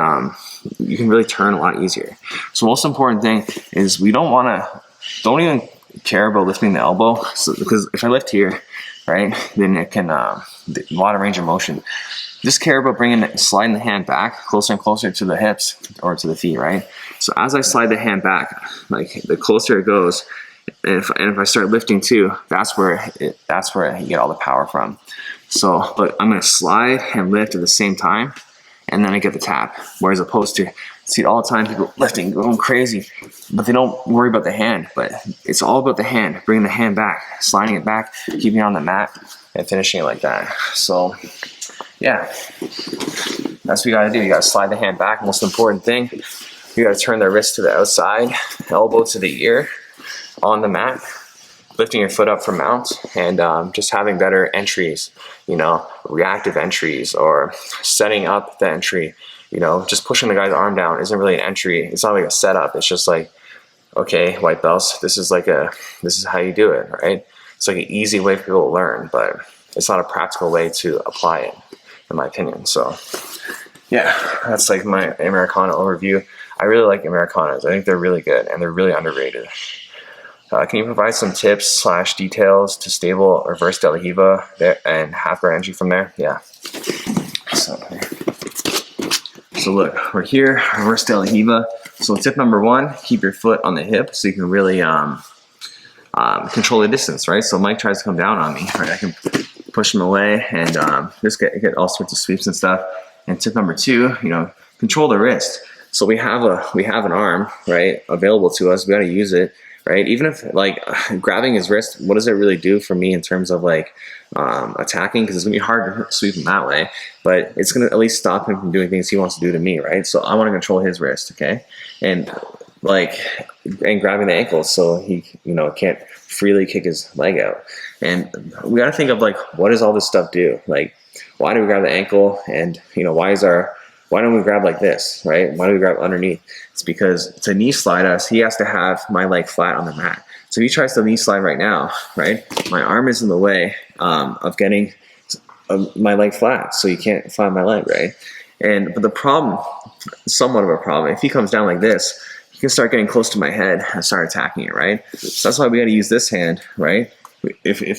really turn a lot easier. So most important thing is don't even care about lifting the elbow, because if I lift here, right, then it can, a lot of range of motion. Just care about sliding the hand back closer and closer to the hips or to the feet, right? So as I slide the hand back, like the closer it goes, and if I start lifting too, that's where you get all the power from. So, but I'm gonna slide and lift at the same time, and then I get the tap. Whereas opposed to, see all the time people lifting, going crazy, but they don't worry about the hand. But it's all about the hand, bringing the hand back, sliding it back, keeping it on the mat, and finishing it like that. So, yeah, that's what you gotta do. You gotta slide the hand back. Most important thing, you gotta turn the wrist to the outside, elbow to the ear on the mat, lifting your foot up for mount, and just having better entries, you know, reactive entries, or setting up the entry. You know, just pushing the guy's arm down isn't really an entry. It's not like a setup. It's just like, okay, white belts, this is how you do it, right? It's like an easy way for people to learn, but it's not a practical way to apply it, in my opinion. So yeah, that's like my Americana overview. I really like Americanas. I think they're really good, and they're really underrated. Can you provide some tips / details to stable reverse de la riva and half guard entry from there? Yeah. So look, we're here, reverse de la riva. So tip number 1, keep your foot on the hip so you can really control the distance, right? So Mike tries to come down on me, right? I can push him away and just get all sorts of sweeps and stuff. And tip number 2, you know, control the wrist. So we have an arm, right, available to us. We got to use it. Right? Even if like grabbing his wrist, what does it really do for me in terms of like attacking? Because it's gonna be hard to sweep him that way, but it's gonna at least stop him from doing things he wants to do to me, right? So I want to control his wrist, okay? And grabbing the ankles so he, you know, can't freely kick his leg out. And we gotta think of like, what does all this stuff do? Like, why do we grab the ankle, and why don't we grab like this, right? Why do we grab underneath? It's because to knee slide us, he has to have my leg flat on the mat. So if he tries to knee slide right now, right, my arm is in the way of getting my leg flat, so you can't find my leg, right? But the problem, somewhat of a problem, if he comes down like this, he can start getting close to my head and start attacking it, right? So that's why we got to use this hand, right? If he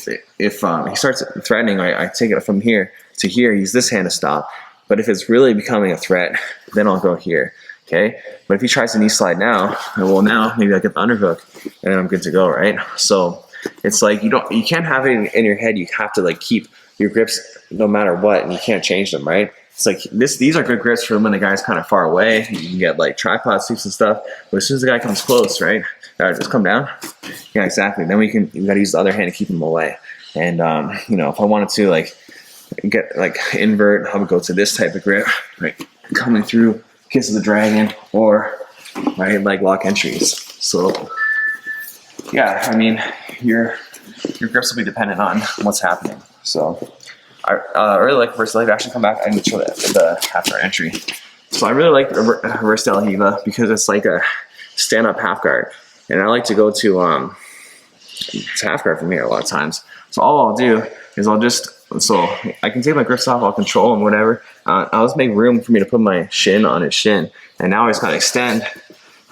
starts threatening, I take it from here to here, use this hand to stop. But if it's really becoming a threat, then I'll go here, okay? But if he tries to knee slide now, well, now maybe I get the underhook and then I'm good to go, right? So it's like you can't have it in your head. You have to like keep your grips no matter what, and you can't change them, right? It's like these are good grips for when the guy's kind of far away. You can get like tripod sweeps and stuff. But as soon as the guy comes close, right? All right, just come down. Yeah, exactly. Then you got to use the other hand to keep him away. And if I wanted to like get like invert, I would go to this type of grip, right? Coming through, kiss of the dragon, or right leg lock entries. So yeah, I mean your grips will be dependent on what's happening. So I really like reverse leg. Actually, come back and show the half guard entry. So I really like reverse del hiva because it's like a stand up half guard, and I like to go to half guard from here a lot of times. So all I'll do is so I can take my grips off, I'll control them, whatever. I'll just make room for me to put my shin on his shin, and now I just kind of extend.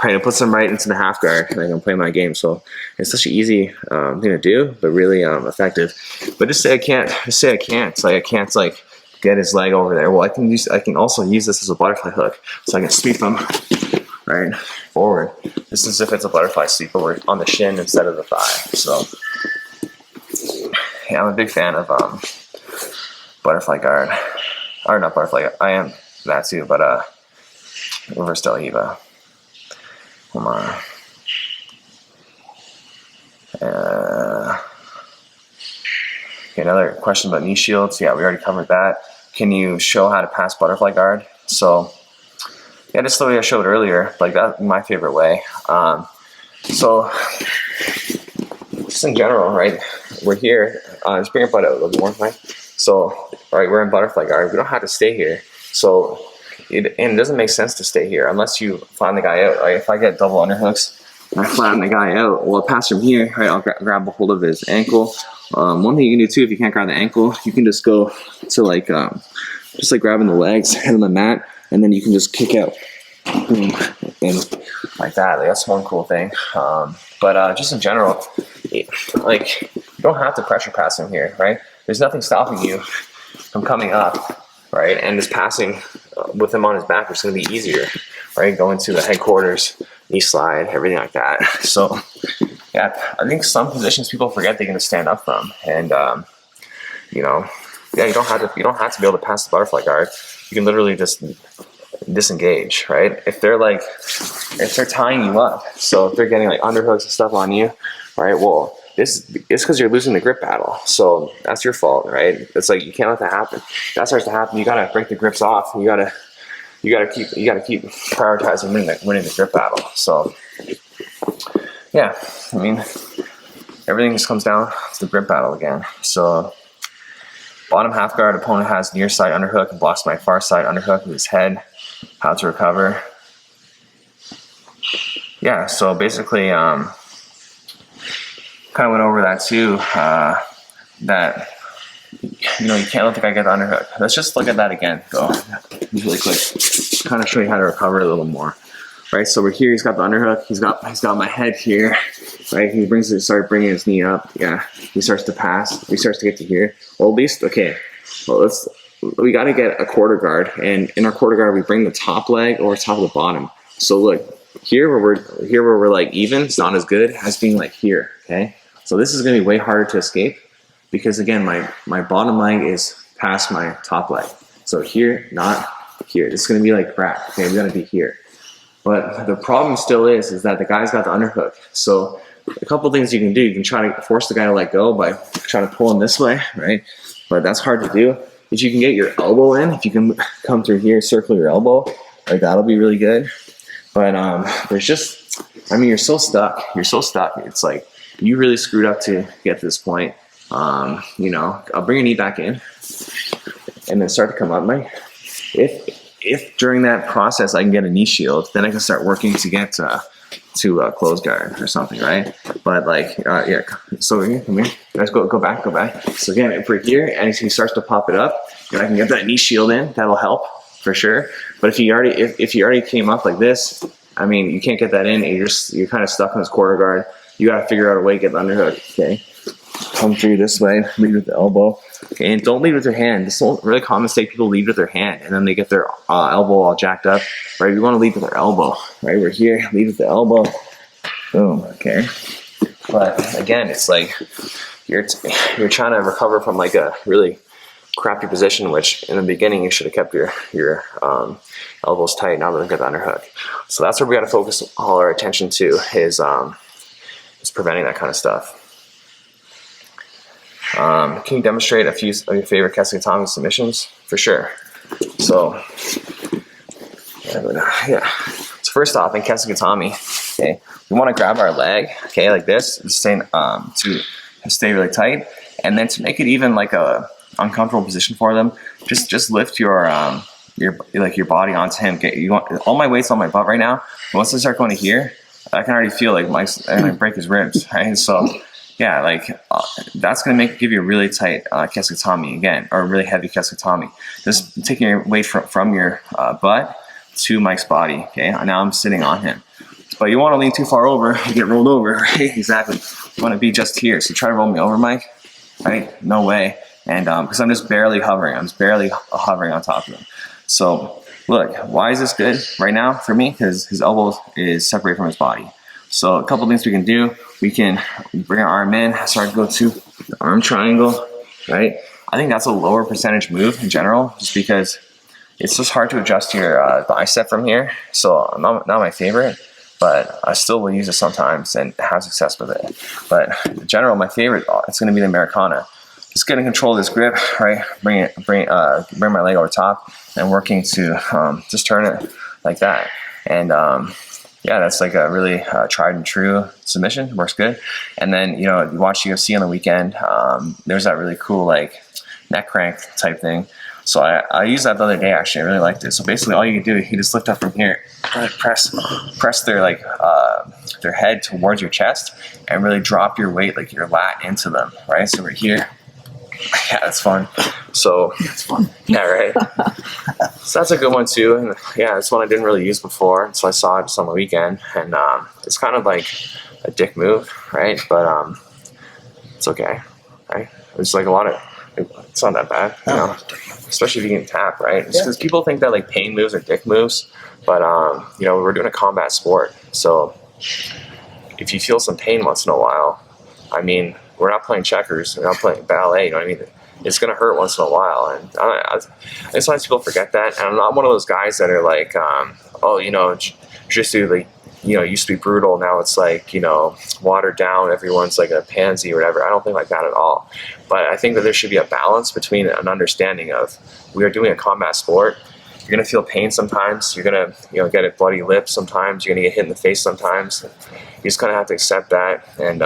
Right, and put them right into the half guard, and I can play my game. So it's such an easy thing to do, but really effective. But just say I can't. It's like I can't like get his leg over there. Well, I can also use this as a butterfly hook, so I can sweep him right forward. This is if it's a butterfly sweep, but we're on the shin instead of the thigh. So yeah, I'm a big fan of butterfly guard, or not butterfly. I am that too, but reverse del hiva. Come on. Okay, another question about knee shields. Yeah, we already covered that. Can you show how to pass butterfly guard? So, yeah, just the way I showed earlier, like that's my favorite way. So, just in general, right? We're here. Just bring your butt out a little more, right? So, all right, we're in butterfly guard. We don't have to stay here. So, it doesn't make sense to stay here unless you flatten the guy out. Like if I get double underhooks and I flatten the guy out, well, I'll pass from here, right? I'll grab a hold of his ankle. One thing you can do too, if you can't grab the ankle, you can just go to like, just like grabbing the legs, head on the mat, and then you can just kick out. Boom, and like that. Like, that's one cool thing. But just in general, like you don't have to pressure pass him here, right? There's nothing stopping you from coming up, right, and just passing with him on his back, which is going to be easier, right? Going to the headquarters, knee slide, everything like that. So, yeah, I think some positions people forget they can just stand up from, and yeah, you don't have to be able to pass the butterfly guard. You can literally just disengage, right? If they're tying you up, so if they're getting like underhooks and stuff on you, right? Well, it's because you're losing the grip battle, so that's your fault, right? It's like you can't let that happen. If that starts to happen, you gotta break the grips off. You gotta keep prioritizing winning the grip battle. So yeah, I mean, everything just comes down to the grip battle again. So bottom half guard, opponent has near side underhook and blocks my far side underhook with his head. How to recover? Yeah, so basically, kind of went over that too, that you can't let the guy get the underhook. Let's just look at that again though, really quick, kind of show you how to recover a little more, right? So we're here, he's got the underhook, he's got my head here, right? He started bringing his knee up. Yeah, he starts to pass, he starts to get to here. Well, at least, okay, well, we got to get a quarter guard, and in our quarter guard we bring the top leg over top of the bottom. So look, here where we're like even, it's not as good as being like here, okay? So this is going to be way harder to escape because again, my bottom leg is past my top leg. So here, not here. This is going to be like crap. Okay, we got to be here. But the problem still is that the guy's got the underhook. So a couple things you can do. You can try to force the guy to let go by trying to pull him this way, right? But that's hard to do. If you can get your elbow in, if you can come through here, circle your elbow, like that'll be really good. But there's just, I mean, you're so stuck. It's like you really screwed up to get to this point. I'll bring your knee back in. and then start to come up, Mike. If during that process I can get a knee shield, then I can start working to get to a close guard or something, right? But like, yeah. So come here. Let's go back. So again, if we're here and he starts to pop it up, and I can get that knee shield in, that'll help for sure. But if you already came up like this, I mean, you can't get that in, and you're kind of stuck on this quarter guard. You got to figure out a way to get the underhook. Okay, come through this way, lead with the elbow. Okay, and don't lead with your hand. This is a really common mistake. People lead with their hand, and then they get their elbow all jacked up. Right, you want to lead with their elbow. Right, we're here. Lead with the elbow. Boom. Okay. But again, it's like you're trying to recover from like a really crappy position, which in the beginning you should have kept your elbows tight. Now we're gonna get the underhook. So that's where we got to focus all our attention to is preventing that kind of stuff. Can you demonstrate a few of your favorite kesa-gatame submissions? For sure. So yeah. So first off, in kesa-gatame, okay, we want to grab our leg, okay, like this, to stay really tight, and then to make it even like a uncomfortable position for them, just lift your body onto him. Okay, you want all my weight's on my butt right now. Once I start going to here, I can already feel like I'm gonna break his ribs, right? So yeah, like that's gonna give you a really tight kesa-gatame again, or a really heavy kesa-gatame. Just taking your weight from your butt to Mike's body. Okay, now I'm sitting on him, but you want to lean too far over, you get rolled over, right? Exactly. You want to be just here. So try to roll me over, Mike. Right? No way. And because I'm just barely hovering, on top of him. So look, why is this good right now for me? Because his elbow is separated from his body. So a couple things we can do. We can bring our arm in, start to go to the arm triangle, right? I think that's a lower percentage move in general, just because it's just hard to adjust your bicep from here. So not my favorite, but I still will use it sometimes and have success with it. But in general, my favorite, it's going to be the Americana. Just getting control of this grip, right? Bring my leg over top and working to just turn it like that. And yeah, that's like a really tried and true submission. Works good. And then, you watch UFC on the weekend. There's that really cool like neck crank type thing. So I used that the other day, actually. I really liked it. So basically all you can do, you just lift up from here, press their head towards your chest and really drop your weight, like your lat into them, right? So we're here. Yeah, that's fun. So That's fun. yeah, right. So that's a good one too. And yeah, it's one I didn't really use before. So I saw it just on the weekend, and it's kind of like a dick move, right? But it's okay, right? It's like it's not that bad, especially if you can tap, right? It's because people think that like pain moves are dick moves, but we're doing a combat sport. So if you feel some pain once in a while, I mean, we're not playing checkers, we're not playing ballet, you know what I mean? It's going to hurt once in a while. And sometimes people forget that. And I'm not one of those guys that are like, Jiu-Jitsu, like, used to be brutal. Now it's like, watered down. Everyone's like a pansy or whatever. I don't think like that at all. But I think that there should be a balance between an understanding of we are doing a combat sport. You're going to feel pain sometimes. You're going to, get a bloody lip sometimes. You're going to get hit in the face sometimes. You just kind of have to accept that. And,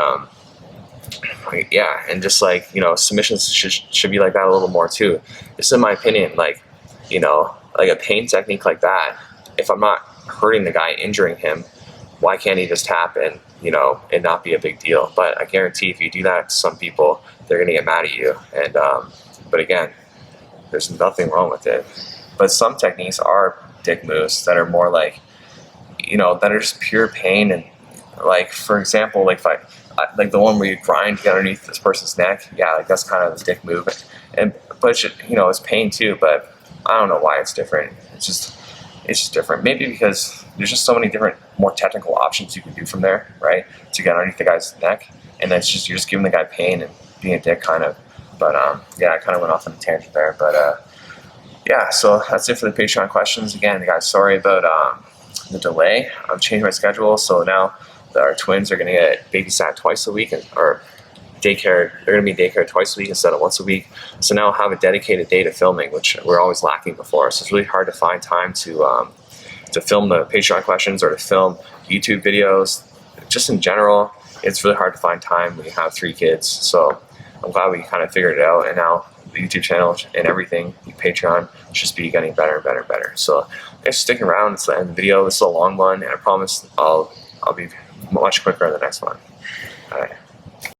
yeah, and just like, submissions should be like that a little more too. Just in my opinion, like, like a pain technique like that, if I'm not hurting the guy, injuring him, why can't he just tap and, it not be a big deal? But I guarantee if you do that to some people, they're going to get mad at you. And, but again, there's nothing wrong with it. But some techniques are dick moves that are more like, that are just pure pain. And like, for example, like like the one where you grind to get underneath this person's neck, yeah, like that's kind of a dick move. But it's pain too. But I don't know why it's different. It's just different. Maybe because there's just so many different, more technical options you can do from there, right? To get underneath the guy's neck, and then you're just giving the guy pain and being a dick, kind of. But yeah, I kind of went off on a tangent there. But yeah, so that's it for the Patreon questions. Again, guys, sorry about the delay. I've changed my schedule, so now our twins are going to get babysat twice a week, or daycare. They're going to be daycare twice a week instead of once a week. So now I'll have a dedicated day to filming, which we're always lacking before. So it's really hard to find time to film the Patreon questions or to film YouTube videos. Just in general, it's really hard to find time when you have 3 kids. So I'm glad we kind of figured it out. And now the YouTube channel and everything, the Patreon, just be getting better and better and better. So thanks for sticking around. It's the end of the video. This is a long one, and I promise I'll be much quicker on the next one. All right.